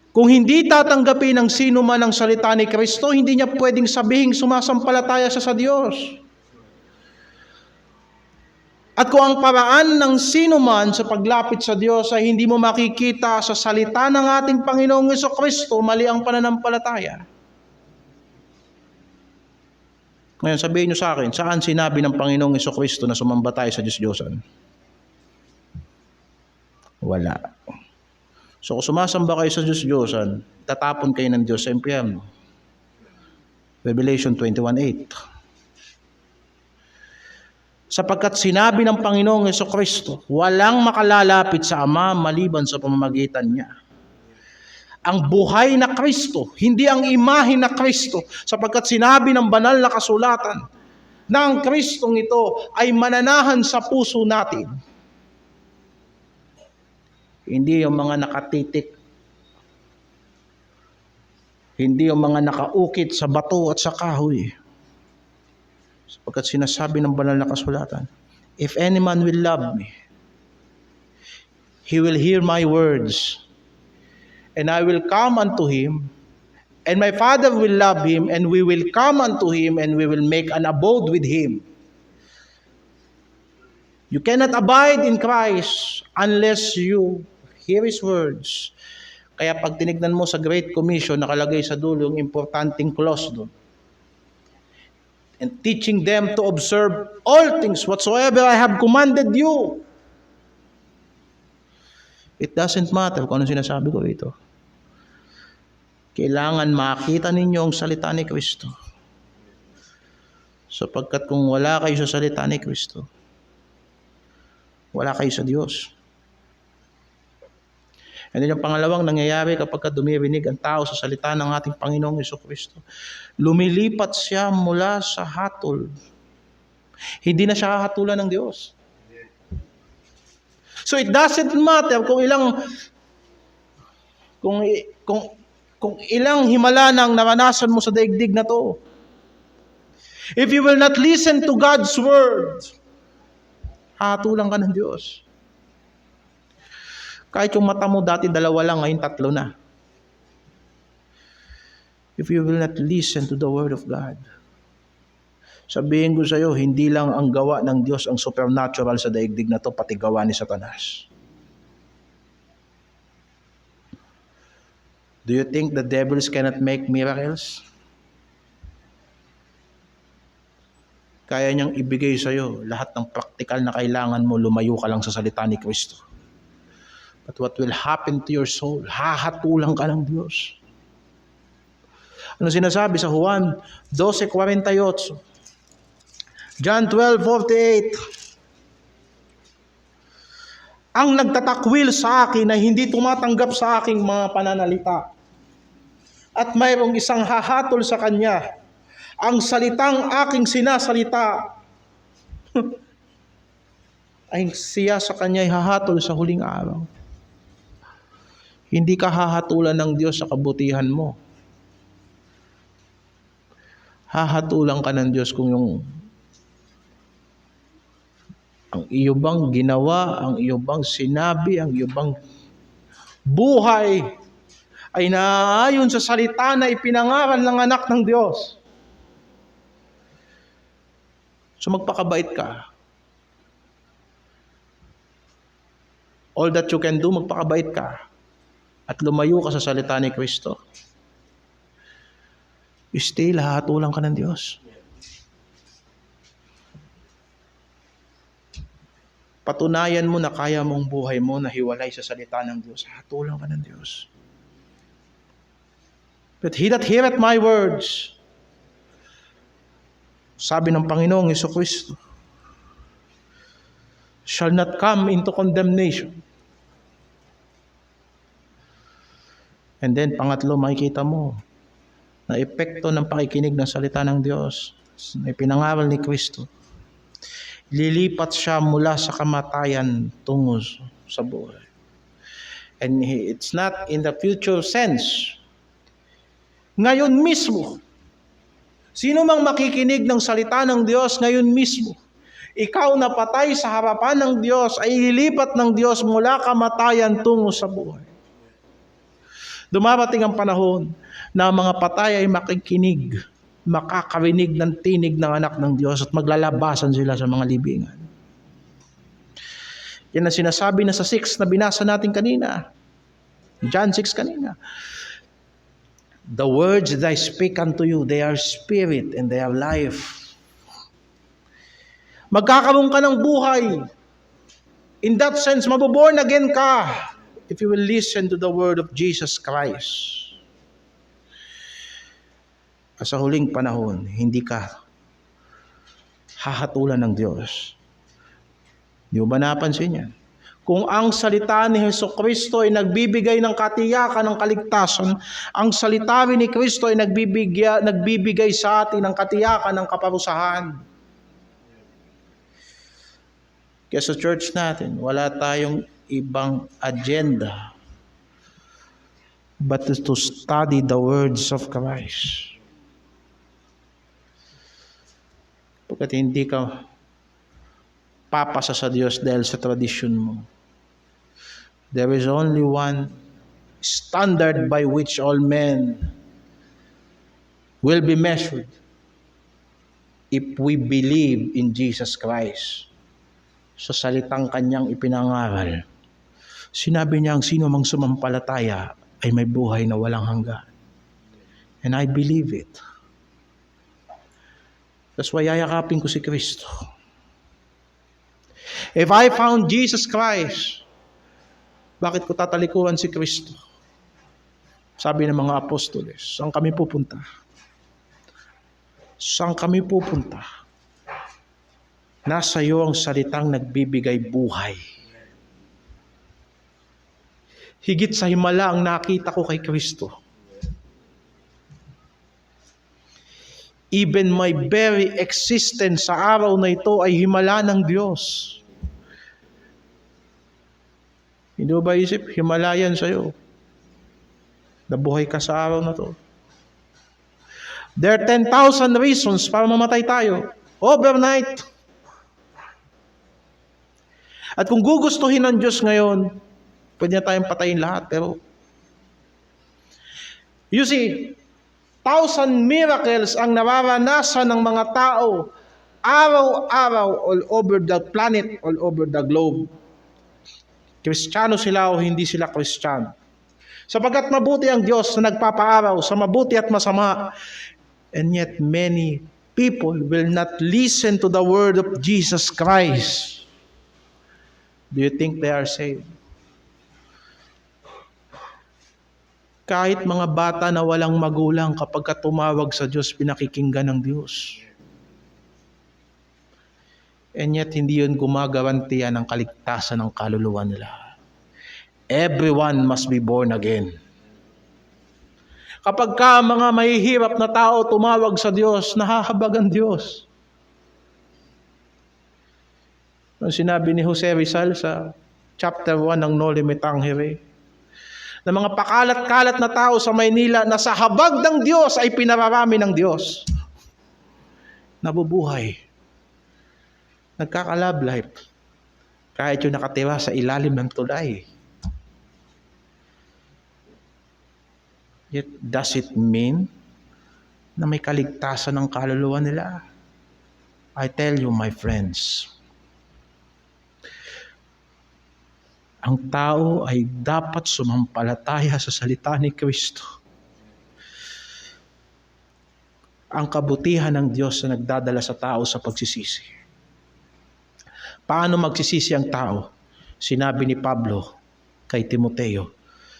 Speaker 1: Kung hindi tatanggapin ng sino man ang salita ni Kristo, hindi niya pwedeng sabihing sumasampalataya siya sa Diyos. At kung ang paraan ng sino man sa paglapit sa Diyos ay hindi mo makikita sa salita ng ating Panginoong Jesucristo, mali ang pananampalataya. Ngayon sabihin niyo sa akin, saan sinabi ng Panginoong Jesucristo na sumamba tayo sa Diyos-Diyosan? Wala. So kung sumasamba kayo sa Diyos-Diyosan, tatapon kayo ng Diyos sa impyerno. Revelation 21:8. Sapagkat sinabi ng Panginoong Jesucristo, walang makalalapit sa Ama maliban sa pamamagitan niya. Ang buhay na Kristo, hindi ang imahe na Kristo, sapagkat sinabi ng banal na kasulatan na ang Kristong ito ay mananahan sa puso natin. Hindi yung mga nakatitik, hindi yung mga nakaukit sa bato at sa kahoy. Sapagkat sinasabi ng banal na kasulatan, if any man will love me, he will hear my words, and I will come unto him, and my Father will love him, and we will come unto him, and we will make an abode with him. You cannot abide in Christ unless you hear His words. Kaya pag tinignan mo sa Great Commission, nakalagay sa dulo yung importanteng clause doon. And teaching them to observe all things whatsoever I have commanded you. It doesn't matter kung ano sinasabi ko ito. Kailangan makita ninyo ang salita ni Kristo. Sapagkat kung wala kayo sa salita ni Kristo, wala kayo sa Diyos. And then yung pangalawang nangyayari kapag dumirinig ang tao sa salita ng ating Panginoong Jesucristo, lumilipat siya mula sa hatol. Hindi na siya hahatulan ng Diyos. So it doesn't matter kung ilang himala nang naranasan mo sa daigdig na to. If you will not listen to God's word, hahatulan ka ng Diyos. Kahit yung mata mo dati 2 lang, ngayon 3 na. If you will not listen to the word of God, sabihin ko sa iyo, hindi lang ang gawa ng Diyos ang supernatural sa daigdig na to, pati gawa ni Satanas. Do you think the devils cannot make miracles? Kaya niyang ibigay sa iyo lahat ng praktikal na kailangan mo, lumayo ka lang sa salita ni Kristo. But what will happen to your soul? Hahatulang ka ng Diyos. Ano sinasabi sa Juan 12:48? John 12:48. Ang nagtatakwil sa akin ay hindi tumatanggap sa aking mga pananalita. At mayroong isang hahatol sa kanya. Ang salitang aking sinasalita ay siya sa kanya ay hahatol sa huling araw. Hindi ka hahatulan ng Diyos sa kabutihan mo. Hahatulan ka ng Diyos kung ang iyo bang ginawa, ang iyo bang sinabi, ang iyo bang buhay ay naayon sa salita na ipinangaral ng anak ng Diyos. So magpakabait ka. All that you can do, magpakabait ka. At lumayo ka sa salita ni Kristo. Still, hahatulan ka ng Diyos. Patunayan mo na kaya mong buhay mo na hiwalay sa salita ng Diyos. Hahatulan ka ng Diyos. But he that heareth my words, sabi ng Panginoong Jesucristo, shall not come into condemnation. And then, pangatlo, makikita mo na epekto ng pakikinig ng salita ng Diyos na ipinangaral ni Kristo. Lilipat siya mula sa kamatayan tungo sa buhay. And it's not in the future sense. Ngayon mismo, sino mang makikinig ng salita ng Diyos ngayon mismo, ikaw na patay sa harapan ng Diyos ay ililipat ng Diyos mula kamatayan tungo sa buhay. Dumarating ang panahon na ang mga patay ay makikinig, makakarinig ng tinig ng anak ng Diyos at maglalabasan sila sa mga libingan. Yan ang sinasabi na sa 6 na binasa natin kanina. John 6 kanina. The words that I speak unto you, they are spirit and they are life. Magkakaroon ka ng buhay. In that sense, mabuborn again ka if you will listen to the word of Jesus Christ. Sa huling panahon, hindi ka hahatulan ng Diyos. Di ba napansin yan? Kung ang salita ni Jesucristo ay nagbibigay ng katiyakan ng kaligtasan, ang salita rin ni Kristo ay nagbibigay sa atin ng katiyakan ng kaparusahan. Kaya sa church natin, wala tayong ibang agenda but to study the words of Christ. Pagkat hindi ka papasa sa Diyos dahil sa tradisyon mo. There is only one standard by which all men will be measured if we believe in Jesus Christ. Sa salitang kanyang ipinangaral, sinabi niya ang sino mang sumampalataya ay may buhay na walang hanggan. And I believe it. That's why yayakapin ko si Kristo. If I found Jesus Christ, bakit ko tatalikuran si Kristo? Sabi ng mga apostoles, saan kami pupunta? Saan kami pupunta? Nasa iyo ang salitang nagbibigay buhay. Higit sa himala ang nakita ko kay Kristo. Even my very existence sa araw na ito ay himala ng Diyos. Hindi ba isip, himalayan sa'yo. Nabuhay ka sa araw na to. There are 10,000 reasons para mamatay tayo. Overnight. At kung gugustuhin ng Diyos ngayon, pwede na tayong patayin lahat. Pero, you see, 1,000 miracles ang nararanasan ng mga tao araw-araw all over the planet, all over the globe. Kristiyano sila o hindi sila Kristiyano. Sapagkat mabuti ang Diyos na nagpapaaraw sa mabuti at masama. And yet many people will not listen to the word of Jesus Christ. Do you think they are saved? Kahit mga bata na walang magulang, kapag tumawag sa Diyos, pinakikinggan ng Diyos. And yet, hindi yun gumagarantiya ng kaligtasan ng kaluluwa nila. Everyone must be born again. Kapag ka mga mahihirap na tao tumawag sa Diyos, nahahabag ang Diyos. Ang sinabi ni Jose Rizal sa chapter 1 ng No Limit Angere, na mga pakalat-kalat na tao sa Maynila na sa habag ng Diyos ay pinararami ng Diyos. Nabubuhay. Nagkaka-love life. Kahit yung nakatira sa ilalim ng tulay. Yet, does it mean na may kaligtasan ng kaluluwa nila? I tell you, my friends, ang tao ay dapat sumampalataya sa salita ni Kristo. Ang kabutihan ng Diyos na nagdadala sa tao sa pagsisisi. Paano magsisisi ang tao? Sinabi ni Pablo kay Timoteo,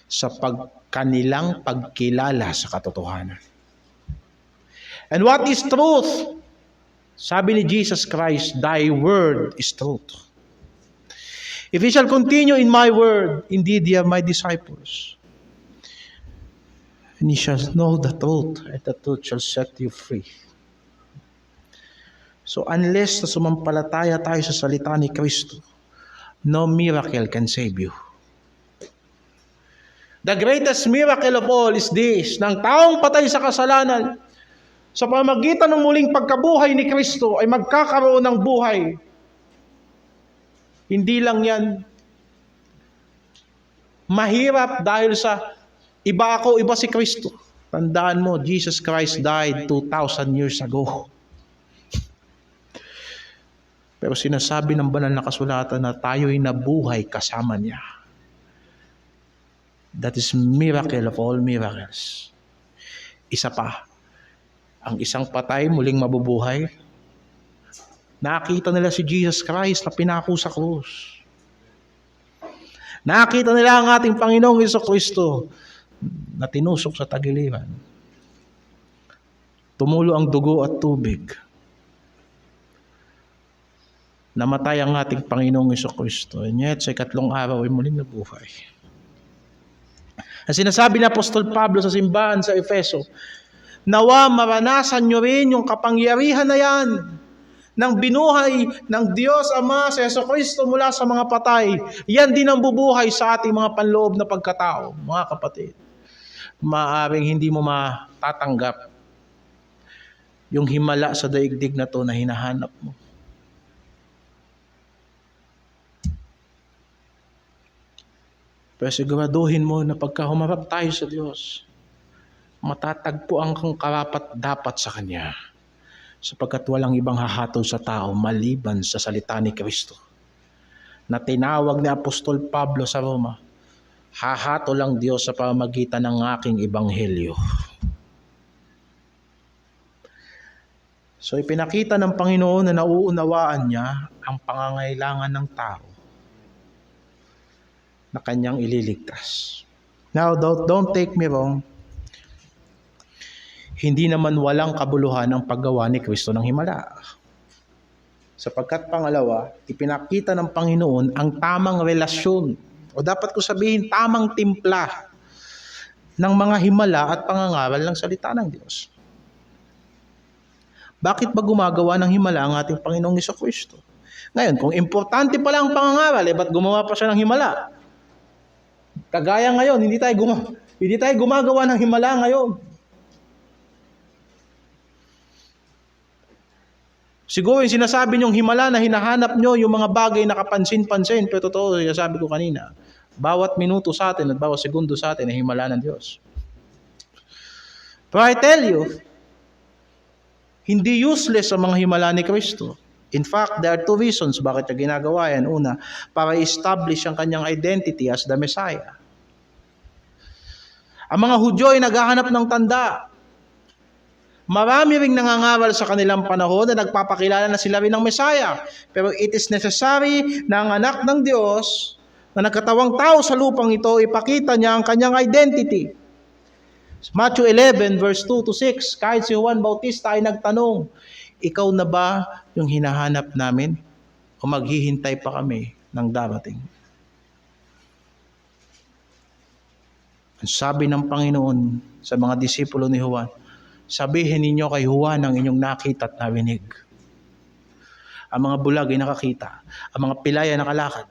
Speaker 1: sa kanilang pagkilala sa katotohanan. And what is truth? Sabi ni Jesus Christ, thy word is truth. If ye shall continue in my word, indeed ye are my disciples. And ye shall know the truth, and the truth shall set you free. So unless na sumampalataya tayo sa salita ni Kristo, no miracle can save you. The greatest miracle of all is this, ng taong patay sa kasalanan, sa pamamagitan ng muling pagkabuhay ni Kristo ay magkakaroon ng buhay. Hindi lang yan mahirap dahil sa iba ako, iba si Kristo. Tandaan mo, Jesus Christ died 2,000 years ago. Pero sinasabi ng banal na kasulatan na tayo'y nabuhay kasama niya. That is miracle of all miracles. Isa pa, ang isang patay muling mabubuhay. Nakita nila si Jesus Christ na pinako sa krus. Nakita nila ang ating Panginoong Jesucristo na tinusok sa tagiliran. Tumulo ang dugo at tubig. Namatay ang ating Panginoong Jesucristo. And yet, sa ikatlong araw ay muling nabuhay. Ang sinasabi ni Apostol Pablo sa simbahan sa Efeso, nawa maranasan nyo rin yung kapangyarihan na yan ng binuhay ng Diyos Ama sa Jesucristo mula sa mga patay. Yan din ang bubuhay sa ating mga panloob na pagkatao, mga kapatid. Maaring hindi mo matatanggap yung himala sa daigdig na to na hinahanap mo. Pero siguraduhin mo na pagka humarap tayo sa Diyos, matatagpuan kang karapat-dapat sa Kanya, sapagkat walang ibang hahatol sa tao maliban sa salita ni Kristo. Na tinawag ni Apostol Pablo sa Roma, hahatol ang Diyos sa pamamagitan ng aking ebanghelyo. So ipinakita ng Panginoon na nauunawaan niya ang pangangailangan ng tao na kanyang ililigtas. Now, don't take me wrong. Hindi naman walang kabuluhan ang paggawa ni Kristo ng himala. Sapagkat pangalawa, ipinakita ng Panginoon ang tamang relasyon, o dapat ko sabihin, tamang timpla ng mga himala at pangangaral ng salita ng Diyos. Bakit ba gumagawa ng himala ang ating Panginoong Jesucristo? Ngayon, kung importante pala ang pangangaral, ba't gumawa pa siya ng himala? Kagaya ngayon, hindi tayo gumagawa ng himala ngayon. Siguro yung sinasabi niyong himala na hinahanap nyo yung mga bagay na kapansin-pansin, pero totoo, sabi ko kanina, bawat minuto sa atin at bawat segundo sa atin ay himala ng Diyos. But I tell you, hindi useless ang mga himala ni Kristo. In fact, there are two reasons bakit niya ginagawa yan. Una, para establish ang kanyang identity as the Messiah. Ang mga Hudyo ay naghahanap ng tanda. Marami ring nangangaral sa kanilang panahon na nagpapakilala na sila rin ng Messiah. Pero it is necessary na ang anak ng Diyos na nagkatawang tao sa lupang ito, ipakita niya ang kanyang identity. Matthew 11 verse 2 to 6, kahit si Juan Bautista ay nagtanong, ikaw na ba yung hinahanap namin o maghihintay pa kami ng darating? Ang sabi ng Panginoon sa mga disipulo ni Juan, sabihin ninyo kay Juan ang inyong nakita at narinig. Ang mga bulag ay nakakita, ang mga pilay ay nakalakad.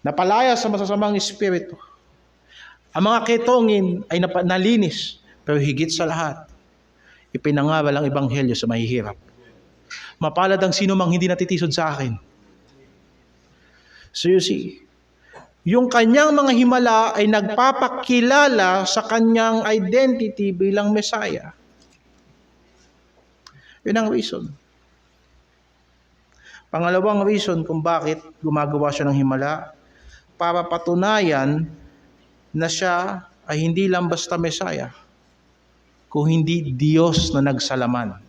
Speaker 1: Napalaya sa masasamang espiritu. Ang mga ketongin ay nalinis, pero higit sa lahat, ipinangaral ang ebanghelyo sa mahihirap. Mapalad ang sino mang hindi natitisod sa akin. So you see, yung kanyang mga himala ay nagpapakilala sa kanyang identity bilang Messiah. Yun ang reason. Pangalawang reason kung bakit gumagawa siya ng himala, para patunayan na siya ay hindi lang basta Messiah, kung hindi Diyos na nagsalaman.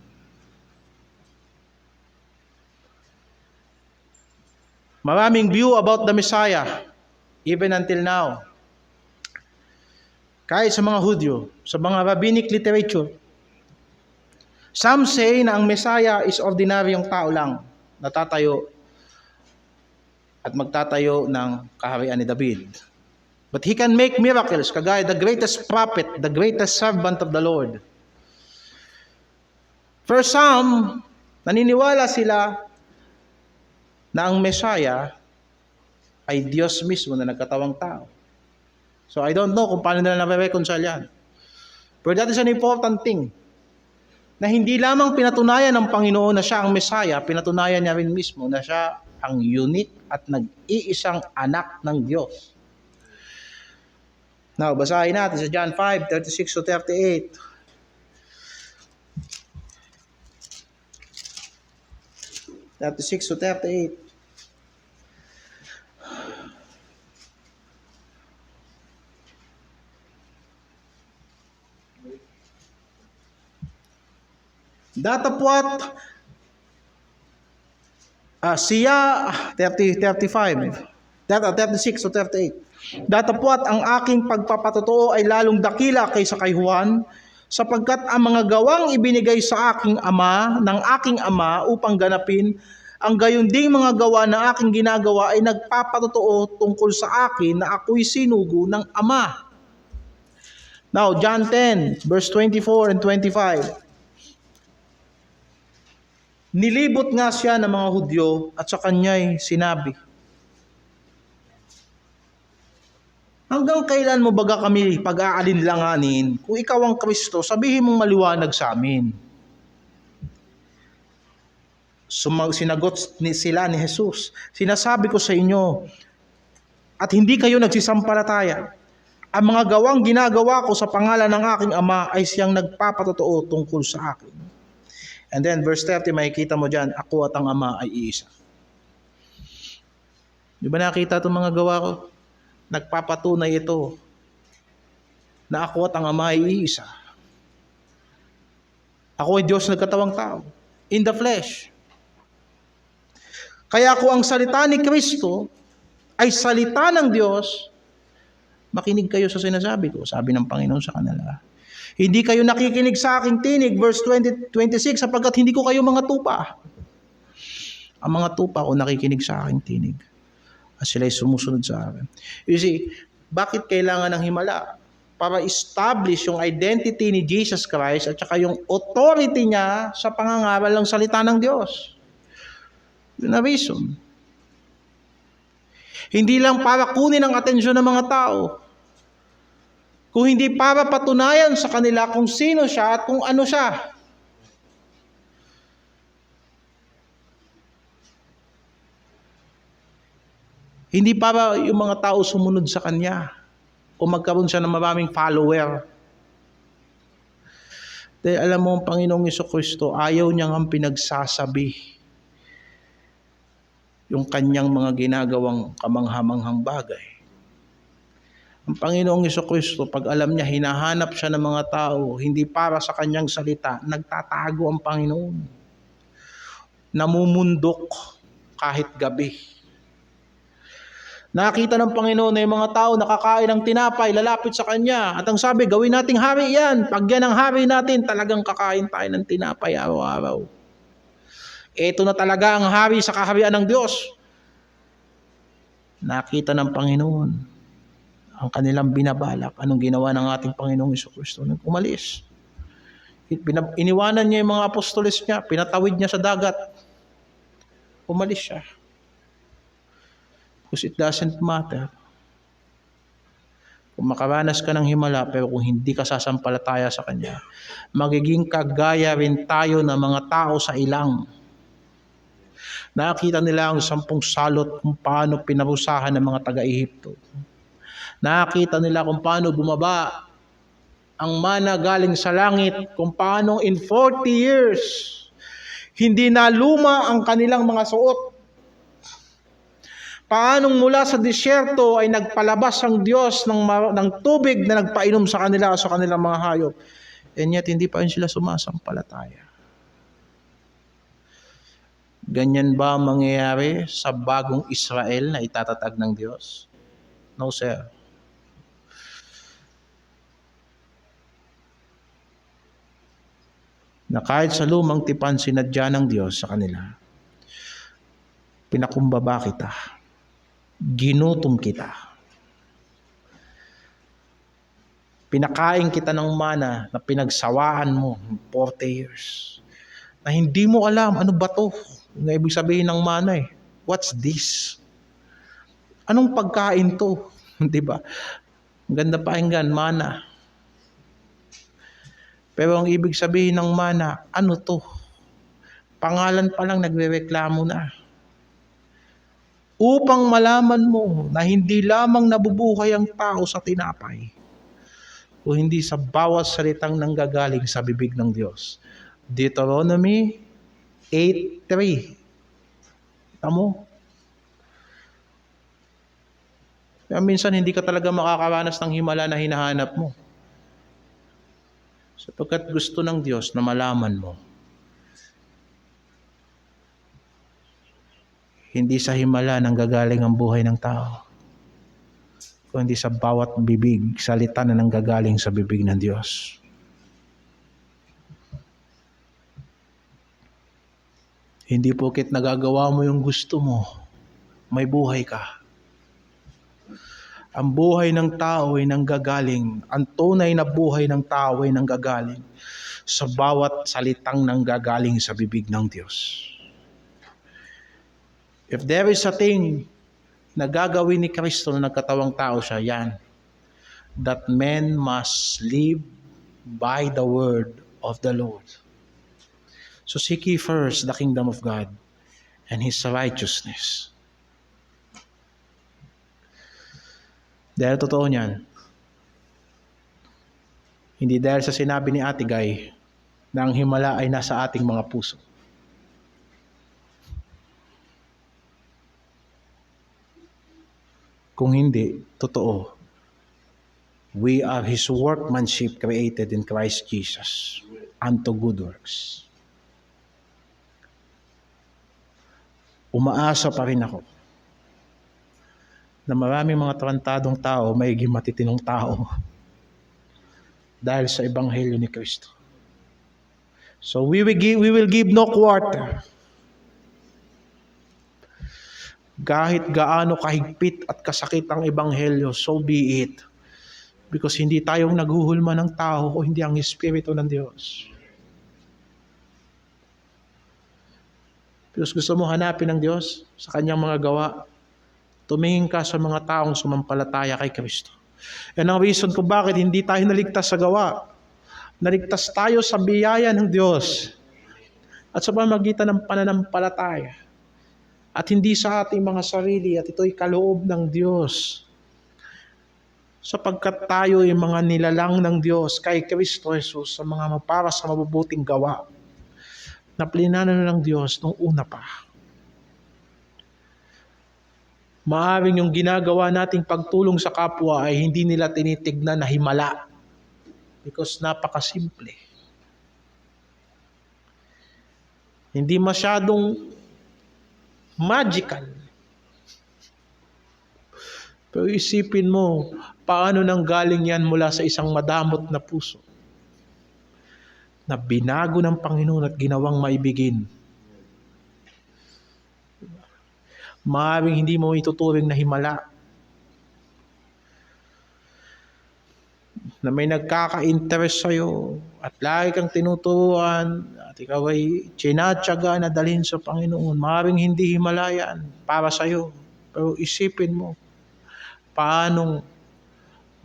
Speaker 1: Maraming view about the Messiah, even until now. Kahit sa mga Hudyo, sa mga rabbinic literature, some say na ang Messiah is ordinaryong tao lang, natatayo at magtatayo ng kaharian ni David. But he can make miracles, kagaya the greatest prophet, the greatest servant of the Lord. For some, naniniwala sila na ang Messiah ay Diyos mismo na nagkatawang tao. So I don't know kung paano nila na-reconcile yan. Pero that is an important thing. Na hindi lamang pinatunayan ng Panginoon na siya ang Messiah, pinatunayan niya rin mismo na siya ang unique at nag-iisang anak ng Diyos. Now, basahin natin sa John 5:36-38. Datapwat siya 36 o 38. Datapwat ang aking pagpapatotoo ay lalong dakila kaysa kay Juan, sapagkat ang mga gawang ibinigay sa aking ama ng aking ama upang ganapin, ang gayon ding mga gawa na aking ginagawa ay nagpapatotoo tungkol sa akin na ako'y sinugo ng ama. Now, John 10 verse 24 and 25. Nilibot nga siya ng mga Hudyo at sa kanya'y sinabi, hanggang kailan mo baga kami pag-aalinlanganin? Kung ikaw ang Kristo, sabihin mong maliwanag sa amin. Sinagot sila ni Jesus, sinasabi ko sa inyo, at hindi kayo nagsisampalataya. Ang mga gawang ginagawa ko sa pangalan ng aking ama ay siyang nagpapatotoo tungkol sa akin. And then verse 30, makikita mo dyan, ako at ang ama ay iisa. Di ba nakita itong mga gawa ko? Nagpapatunay ito na ako at ang ama ay iisa. Ako ay Diyos nagkatawang tao, in the flesh. Kaya kung ang salita ni Kristo ay salita ng Diyos, makinig kayo sa sinasabi ko, sabi ng Panginoon sa kanila. Hindi kayo nakikinig sa aking tinig, verse 26, sapagkat hindi ko kayo mga tupa. Ang mga tupa ko nakikinig sa aking tinig. At sila'y sumusunod sa akin. You see, bakit kailangan ng himala? Para establish yung identity ni Jesus Christ at saka yung authority niya sa pangangaral ng salita ng Diyos. Yun ang reason. Hindi lang para kunin ang atensyon ng mga tao, kung hindi para patunayan sa kanila kung sino siya at kung ano siya. Hindi para yung mga tao sumunod sa kanya o magkaroon siya ng maraming follower. Dahil alam mo, ang Panginoong Jesucristo, ayaw niyang ang pinagsasabi yung kanyang mga ginagawang kamanghamanghang bagay. Ang Panginoong Jesucristo, pag alam niya, hinahanap siya ng mga tao, hindi para sa kanyang salita, nagtatago ang Panginoon. Namumundok kahit gabi. Nakita ng Panginoon na yung mga tao nakakain ng tinapay, lalapit sa Kanya. At ang sabi, gawin nating hari yan. Pag yan ang hari natin, talagang kakain tayo ng tinapay araw-araw. Ito na talaga ang hari sa kaharian ng Diyos. Nakita ng Panginoon ang kanilang binabalak. Anong ginawa ng ating Panginoong Jesucristo? Umalis. Iniwanan niya yung mga apostoles niya, pinatawid niya sa dagat. Umalis siya. Because it doesn't matter. Kung makaranas ka ng himala, pero kung hindi ka sasampalataya sa Kanya, magiging kagaya rin tayo ng mga tao sa ilang. Nakita nila ang 10 salot kung paano pinarusahan ng mga taga-Ehipto. Nakita nila kung paano bumaba ang mana galing sa langit, kung paano in 40 years, hindi na luma ang kanilang mga suot. Paanong mula sa disyerto ay nagpalabas ang Diyos ng tubig na nagpainom sa kanila sa kanilang mga hayop. And yet, hindi pa rin sila sumasampalataya. Ganyan ba mangyayari sa bagong Israel na itatatag ng Diyos? No, sir. Na kahit sa lumang tipan sinadya ng Diyos sa kanila, pinakumbaba kita, ginutom kita, pinakain kita ng mana na pinagsawaan mo 40 years. na hindi mo alam ano ba to. Yung ibig sabihin ng mana eh. What's this? Anong pagkain to? Di ba? Ang ganda pakinggan, mana. Pero ang ibig sabihin ng mana, ano to? Pangalan pa lang nagrereklamo na. Upang malaman mo na hindi lamang nabubuhay ang tao sa tinapay, o hindi sa bawat salitang nanggagaling sa bibig ng Diyos. Deuteronomy 8:3. Kita mo? Kaya minsan hindi ka talaga makakaranas ng himala na hinahanap mo. Sapagkat gusto ng Diyos na malaman mo. Hindi sa himala nanggagaling ang buhay ng tao, kundi sa bawat bibig, salita na nanggagaling sa bibig ng Diyos. Hindi porket nagagawa mo yung gusto mo, may buhay ka. Ang buhay ng tao ay nanggagaling, ang tunay na buhay ng tao ay nanggagaling sa bawat salitang nanggagaling sa bibig ng Diyos. If there is a thing na gagawin ni Kristo na nagkatawang tao siya, yan. That men must live by the word of the Lord. So seek ye first the kingdom of God and His righteousness. Dahil totoo niyan, hindi dahil sa sinabi ni Ate Guy na ang himala ay nasa ating mga puso. Kung hindi, totoo. We are His workmanship created in Christ Jesus unto good works. Umaasa pa rin ako na maraming mga tarantadong tao, maiging matitinong tao dahil sa ebanghelyo ni Kristo. So we will give no quarter. Kahit gaano kahigpit at kasakit ang ebanghelyo, so be it. Because hindi tayong naghuhulma ng tao o hindi ang Espiritu ng Diyos. Pero gusto mo hanapin ng Diyos sa kanyang mga gawa, tumingin ka sa mga taong sumampalataya kay Kristo. Yan ang reason kung bakit hindi tayo naligtas sa gawa. Naligtas tayo sa biyaya ng Diyos at sa pamamagitan ng pananampalataya. At hindi sa ating mga sarili, at ito'y kaloob ng Diyos. Sapagkat tayo ay mga nilalang ng Diyos kay Kristo Jesus sa mga para sa mabubuting gawa na plinanan ng Diyos nung una pa. Maaring yung ginagawa nating pagtulong sa kapwa ay hindi nila tinitignan na himala. Because napakasimple. Hindi masyadong magical. Pero isipin mo, paano nang galing yan mula sa isang madamot na puso na binago ng Panginoon at ginawang maibigin. Maaaring hindi mo ituturing na himala. Na may nagkaka-interest sa'yo at lagi kang tinuturuan at ikaw ay tsinatsaga na dalhin sa Panginoon. Maaaring hindi himalayan para sa'yo. Pero isipin mo, paanong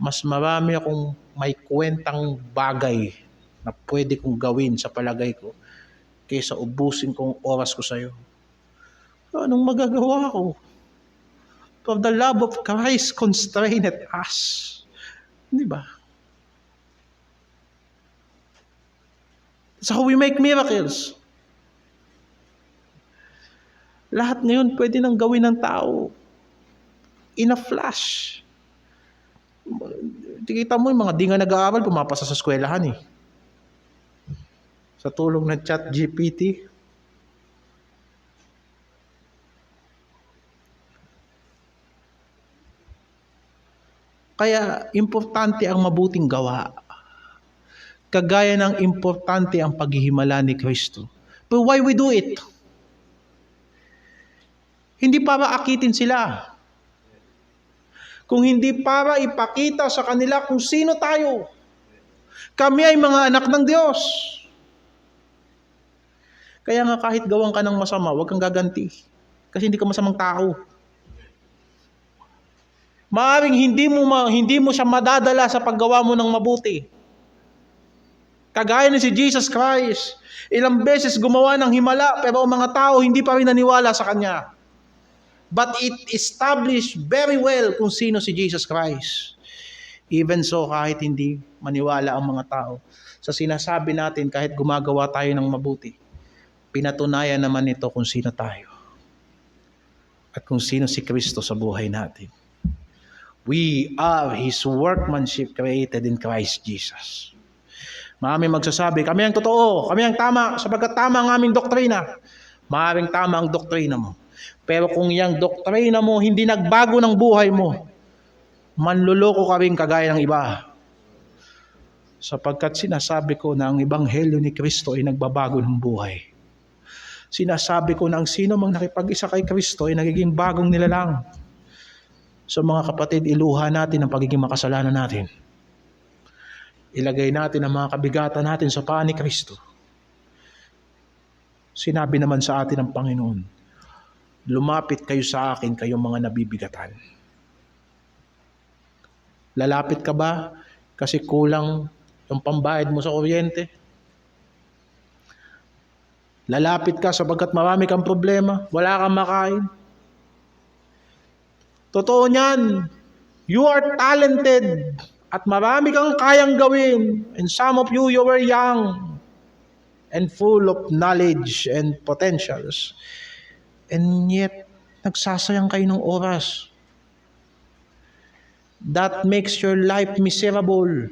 Speaker 1: mas marami akong may kwentang bagay na pwede kong gawin sa palagay ko kaysa ubusin kong oras ko sa'yo. Anong magagawa ko? For the love of Christ constrained us. Di ba? That's how we make miracles. Lahat ngayon pwede nang gawin ng tao. In a flash. Kita mo yung mga di nga nag-aaral, pumapasa sa eskwelahan eh. Sa tulong ng ChatGPT. Kaya importante ang mabuting gawa. Kagaya ng importante ang paghihimala ni Kristo. But why we do it? Hindi para akitin sila. Kung hindi para ipakita sa kanila kung sino tayo. Kami ay mga anak ng Diyos. Kaya nga kahit gawan ka ng masama, huwag kang gaganti. Kasi hindi ka masamang tao. Maaaring hindi mo siya madadala sa paggawa mo ng mabuti. Kagaya ni si Jesus Christ, ilang beses gumawa ng himala, pero ang mga tao hindi pa rin naniwala sa Kanya. But it established very well kung sino si Jesus Christ. Even so, kahit hindi maniwala ang mga tao, sa sinasabi natin kahit gumagawa tayo ng mabuti, pinatunayan naman ito kung sino tayo. At kung sino si Kristo sa buhay natin. We are His workmanship created in Christ Jesus. Marami magsasabi, kami ang totoo, kami ang tama, sapagkat tama ang aming doktrina. Maaaring tama ang doktrina mo. Pero kung yung doktrina mo hindi nagbago ng buhay mo, manluloko ka rin kagaya ng iba. Sapagkat sinasabi ko na ang ebanghelyo ni Kristo ay nagbabago ng buhay. Sinasabi ko na ang sino mang nakipag-isa kay Kristo ay nagiging bagong nilalang. So mga kapatid, iluha natin ang pagiging makasalanan natin. Ilagay natin ang mga kabigatan natin sa paa ni Kristo. Sinabi naman sa atin ng Panginoon, lumapit kayo sa akin, kayong mga nabibigatan. Lalapit ka ba kasi kulang yung pambayad mo sa kuryente? Lalapit ka sapagkat marami kang problema, wala kang makain? Totoo niyan, you are talented at marami kang kayang gawin. And some of you were young and full of knowledge and potentials. And yet, nagsasayang kayo ng oras. That makes your life miserable.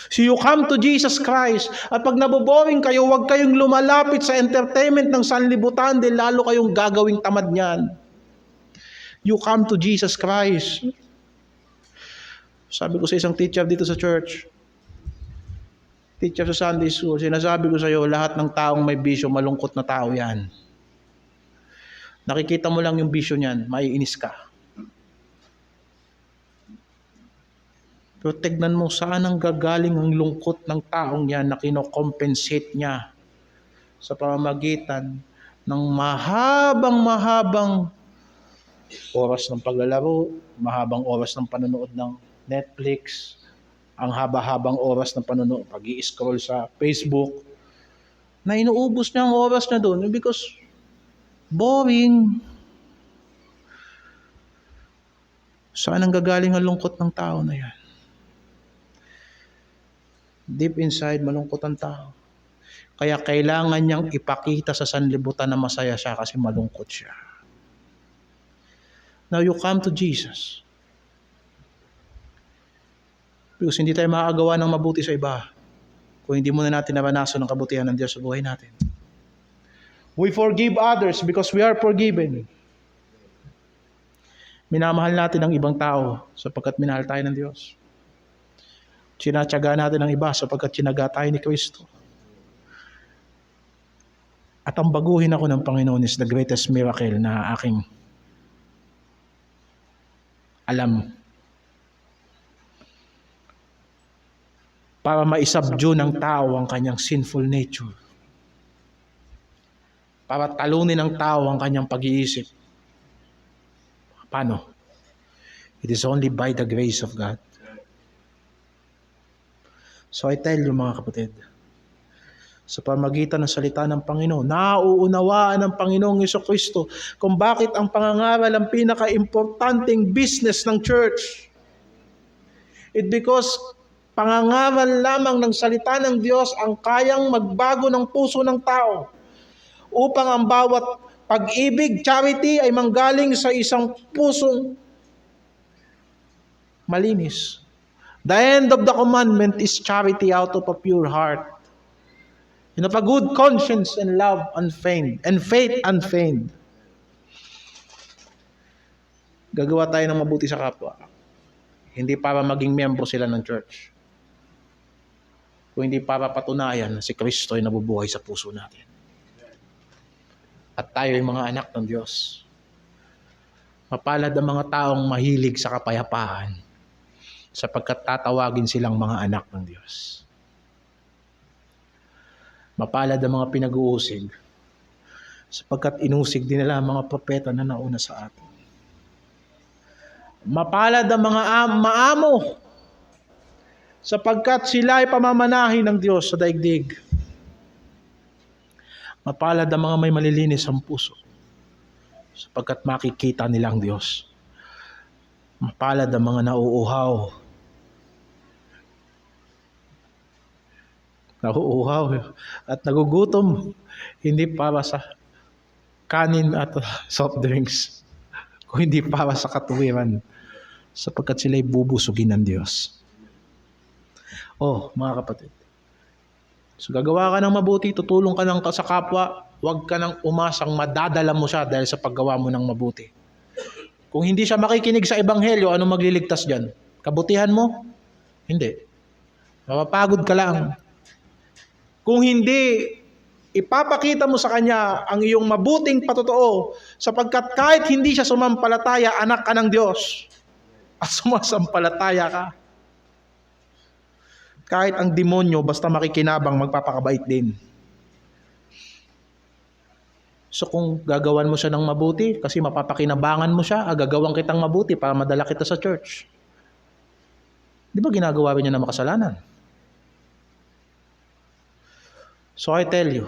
Speaker 1: So you come to Jesus Christ, at pag naboboring kayo, huwag kayong lumalapit sa entertainment ng sanlibutan dahil lalo kayong gagawing tamad niyan. You come to Jesus Christ. Sabi ko sa isang teacher dito sa church, teacher sa Sunday school, sinasabi ko sa iyo, lahat ng taong may bisyo, malungkot na tao yan. Nakikita mo lang yung bisyo niyan, maiinis ka. Pero tignan mo, saan ang gagaling ang lungkot ng taong yan na kinocompensate niya sa pamamagitan ng mahabang oras ng paglalaro, mahabang oras ng panonood ng Netflix, ang haba-habang oras ng panonood, pag-i-scroll sa Facebook, na inuubos niya ang oras na doon because boring. Saan ang gagaling ang lungkot ng tao na yan? Deep inside, malungkot ang tao. Kaya kailangan niyang ipakita sa sanlibutan na masaya siya kasi malungkot siya. Now you come to Jesus. Because hindi tayo makakagawa ng mabuti sa iba kung hindi muna natin naranasan ang kabutihan ng Diyos sa buhay natin. We forgive others because we are forgiven. Minamahal natin ang ibang tao sapagkat minahal tayo ng Diyos. Sinatyaga natin ang iba sapagkat sinaga tayo ni Kristo. At ang baguhin ako ng Panginoon is the greatest miracle na aking alam. Para maisubdue ng tao ang kanyang sinful nature. Para talunin ng tao ang kanyang pag-iisip. Paano? It is only by the grace of God. So I tell you mga kapatid, sa pamagitan ng salita ng Panginoon, nauunawaan ng Panginoong Jesucristo kung bakit ang pangangaral ang pinaka-importanting business ng church. It because pangangaral lamang ng salita ng Diyos ang kayang magbago ng puso ng tao upang ang bawat pag-ibig, charity ay manggaling sa isang pusong malinis. The end of the commandment is charity out of a pure heart. And of a good conscience and love unfeigned, and faith unfeigned. Gagawa tayo ng mabuti sa kapwa. Hindi para maging miyembro sila ng church. Kung hindi para patunayan na si Kristo ay nabubuhay sa puso natin. At tayo ay mga anak ng Diyos. Mapalad ang mga taong mahilig sa kapayapaan sapagkat tatawagin silang mga anak ng Diyos. Mapalad ang mga pinag-uusig sapagkat inusig din nila ang mga propeta na nauna sa atin. Mapalad ang mga maamo, sapagkat sila ay pamamanahin ng Diyos sa daigdig. Mapalad ang mga may malilinis ang puso, sapagkat makikita nila ang Diyos. Mapalad ang mga nauuhaw at nagugutom, hindi para sa kanin at soft drinks, kung hindi para sa katuwiran, sapagkat sila'y bubusugin ng Diyos. Mga kapatid, so gagawa ka ng mabuti, tutulong ka sa kapwa, huwag ka nang umasang madadala mo siya dahil sa paggawa mo ng mabuti. Kung hindi siya makikinig sa ebanghelyo, anong magliligtas dyan? Kabutihan mo? Hindi. Mapapagod ka lang. Kung hindi, ipapakita mo sa kanya ang iyong mabuting patotoo, sapagkat kahit hindi siya sumampalataya, anak ka ng Diyos at sumasampalataya ka. Kahit ang demonyo, basta makikinabang, magpapakabait din. So kung gagawan mo siya ng mabuti, kasi mapapakinabangan mo siya, gagawan kitang mabuti para madala kita sa church. Di ba ginagawa rin niya na makasalanan? So I tell you,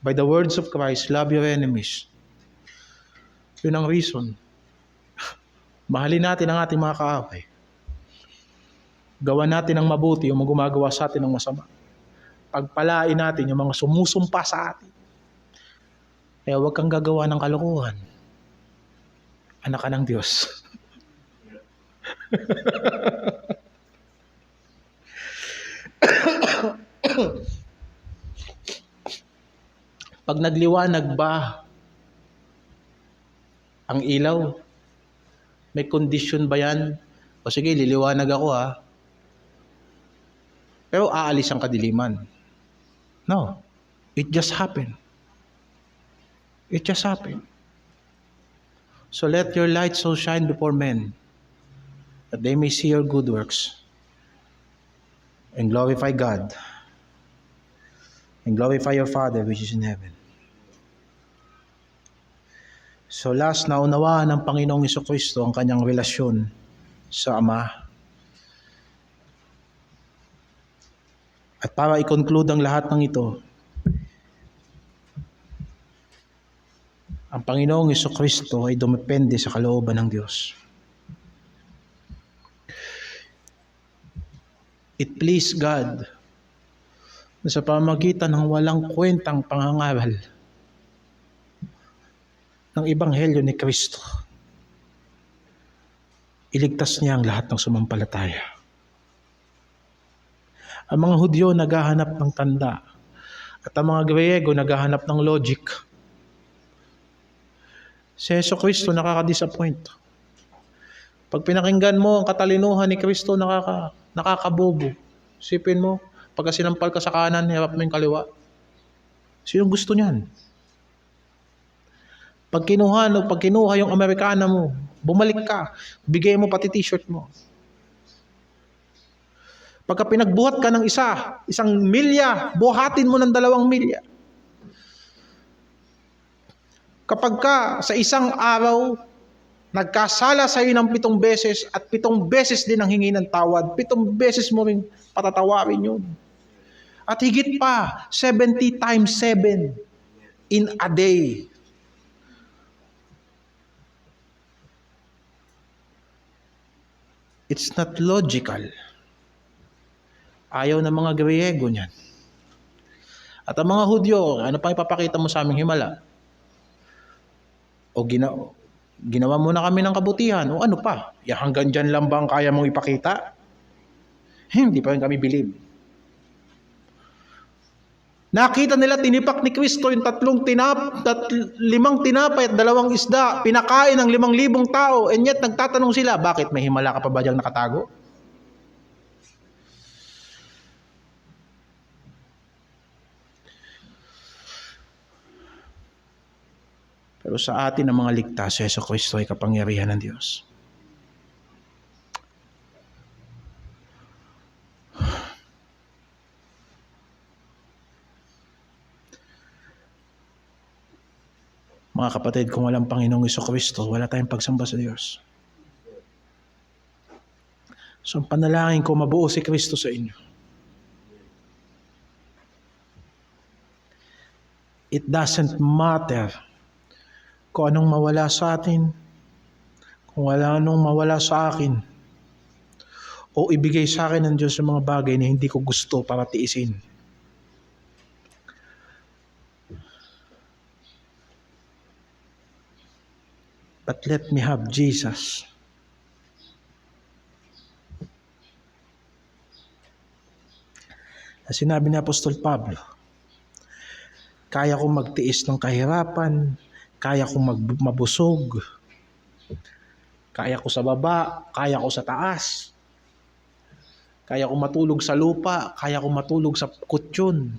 Speaker 1: by the words of Christ, love your enemies. Yun ang reason. Mahalin natin ang ating mga kaaway. Gawan natin ang mabuti yung gumagawa sa atin ng masama. Pagpalain natin yung mga sumusumpa sa atin. Kaya huwag kang gagawa ng kalokohan. Anak ka ng Diyos. Pag nagliwanag ba ang ilaw, may condition ba yan? O sige, liliwanag ako ha. Pero aalis ang kadiliman. No. It just happened. It just happened. So let your light so shine before men, that they may see your good works and glorify God and glorify your Father which is in heaven. So last, naunawaan ng Panginoong Jesucristo ang kanyang relasyon sa Ama. At para i-conclude ang lahat ng ito, ang Panginoong Jesucristo ay dumepende sa kalooban ng Diyos. It pleased God na sa pamamagitan ng walang kwentang pangangaral ng Ebanghelyo ni Kristo, iligtas niya ang lahat ng sumampalataya. Ang mga Hudyo naghahanap ng tanda at ang mga Griego naghahanap ng logic. Si Jesucristo nakaka-disappoint. Pag pinakinggan mo ang katalinuhan ni Kristo, nakakabobo. Isipin mo, pagka sinampal ka sa kanan, hirap mo yung kaliwa. Sino gusto niyan? Pag kinuha yung Amerikana mo, bumalik ka, bigay mo pati t-shirt mo. Pagka pinagbuhat ka ng isang milya, buhatin mo ng 2 milya. Kapag ka sa isang araw, nagkasala sa iyo ng 7 beses at 7 beses din ang hingi ng tawad, 7 beses mo rin patatawarin yun. At higit pa, 70 times 7 in a day. It's not logical. Ayaw ng mga Griego niyan. At ang mga Hudyo, ano pa ipapakita mo sa aming himala? O ginawa mo na kami ng kabutihan, o ano pa? Hanggang dyan lang ba ang kaya mong ipakita? Hindi pa rin kami believe. Nakita nila tinipak ni Kristo yung 5 tinapay at 2 isda, pinakain ng 5,000 tao, and yet nagtatanong sila, bakit may himala ka pa ba diyang nakatago? Pero sa atin ang mga ligtas, si Jesucristo ay kapangyarihan ng Diyos. Mga kapatid, kung walang Panginoong Jesucristo, wala tayong pagsamba sa Diyos. So, ang panalangin ko, mabuo si Kristo sa inyo. It doesn't matter kung anong mawala sa atin, kung anong mawala sa akin, o ibigay sa akin ng Diyos sa mga bagay na hindi ko gusto para tiisin. But let me have Jesus. Na sinabi ni Apostol Pablo, kaya kong magtiis ng kahirapan, kaya kong mabusog, kaya ko sa baba, kaya ko sa taas, kaya kong matulog sa lupa, kaya kong matulog sa kutsyon,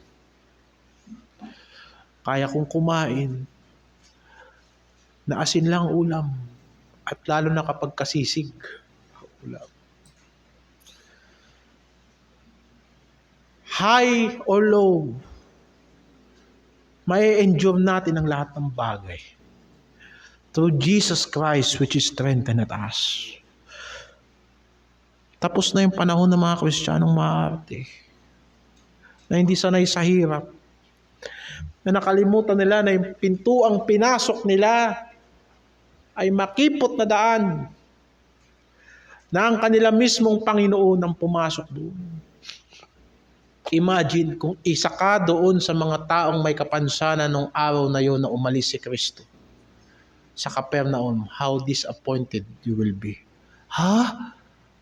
Speaker 1: kaya kong kumain na asin lang ulam, at lalo na kapag kasisig ulam. High or low, may endure natin ang lahat ng bagay through Jesus Christ which is strengthened us. Tapos na yung panahon ng mga Kristiyanong maarte na hindi sanay sa hirap, na nakalimutan nila na yung pintuang pinasok nila ay makipot na daan, na ang kanila mismong Panginoon ang pumasok doon. Imagine kung isa ka doon sa mga taong may kapansanan nung araw na yun na umalis si Kristo sa Capernaum, how disappointed you will be. Ha?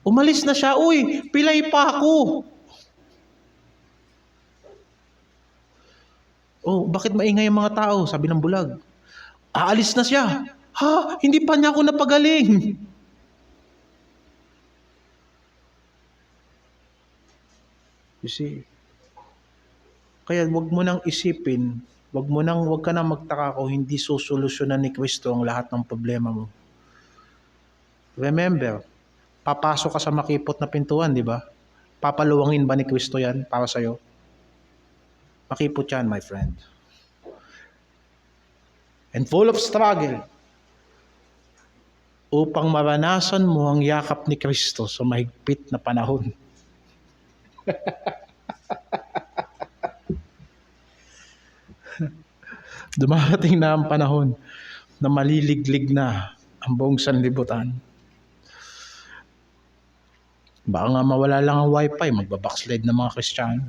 Speaker 1: Umalis na siya. Uy, pilay pa ako. Oh, bakit maingay ang mga tao? Sabi ng bulag. Aalis na siya. Ha? Hindi pa niya ako napagaling. You see? Kaya wag mo nang isipin, wag ka nang magtaka kung hindi susolusyonan ni Kristo ang lahat ng problema mo. Remember, papasok ka sa makipot na pintuan, di ba? Papaluwangin ba ni Kristo yan para sa'yo? Makipot yan, my friend. And full of struggle, upang maranasan mo ang yakap ni Kristo sa mahigpit na panahon. Dumarating na ang panahon na maliliglig na ang buong sanlibutan. Baka nga mawala lang ang wifi, magbabackslide ng mga Kristiyano.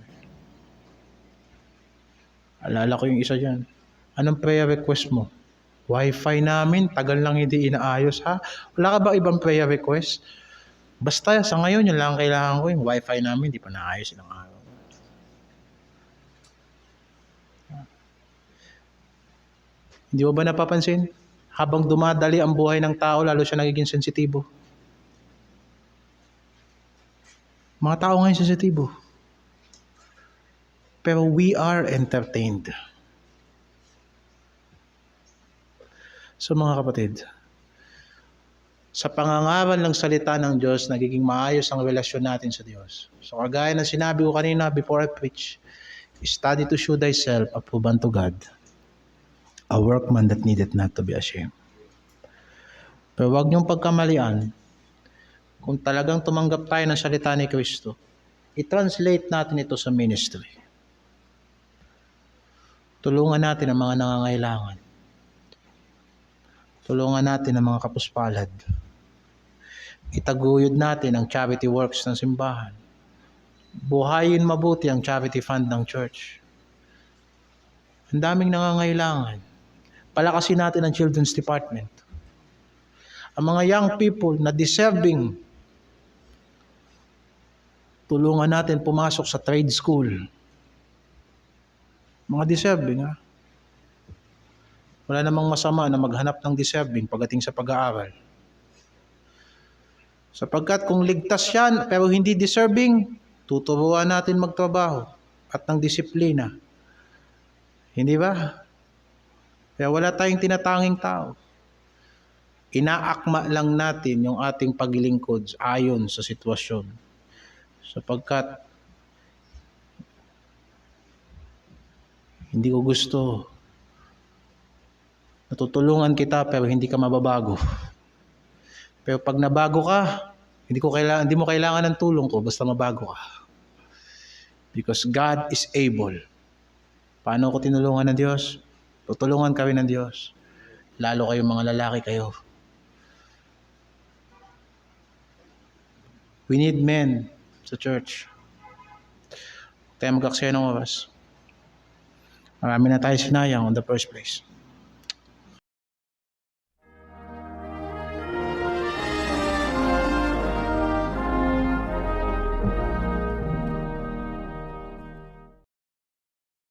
Speaker 1: Alala ko yung isa dyan. Anong prayer request mo? Wifi namin, tagal lang hindi inaayos, ha? Wala ka ba ibang prayer request? Basta sa ngayon, yun lang kailangan ko. Yung wifi namin, di pa naayos ilang araw. Hindi mo ba napapansin? Habang dumadali ang buhay ng tao, lalo siya nagiging sensitibo. Mga tao ngayon sensitibo. Pero we are entertained. So mga kapatid, sa pangangaral ng salita ng Diyos, nagiging maayos ang relasyon natin sa Diyos. So kagaya ng sinabi ko kanina before I preach, study to show thyself approved unto God, a workman that needeth not to be ashamed. Pero huwag niyong pagkamalian, kung talagang tumanggap tayo ng salita ni Kristo, i-translate natin ito sa ministry. Tulungan natin ang mga nangangailangan. Tulungan natin ang mga kapuspalad. Itaguyod natin ang charity works ng simbahan. Buhayin mabuti ang charity fund ng church. Ang daming nangangailangan. Palakasin natin ang children's department. Ang mga young people na deserving, tulungan natin pumasok sa trade school. Mga deserving, ha? Wala namang masama na maghanap ng deserving pagdating sa pag-aaral. Sapagkat kung ligtas yan pero hindi deserving, tuturuan natin magtrabaho at ng disiplina. Hindi ba? Kaya wala tayong tinatanging tao. Inaakma lang natin yung ating paglilingkod ayon sa sitwasyon. Sapagkat hindi ko gusto na Matutulungan kita pero hindi ka mababago. Pero pag nabago ka, hindi mo kailangan ng tulong ko basta mabago ka. Because God is able. Paano ko tinulungan ng Diyos? Tutulungan kami ng Diyos. Lalo kayong mga lalaki kayo. We need men sa church. Kaya mag-aksaya ng oras. Marami na tayo sinayang on the first place.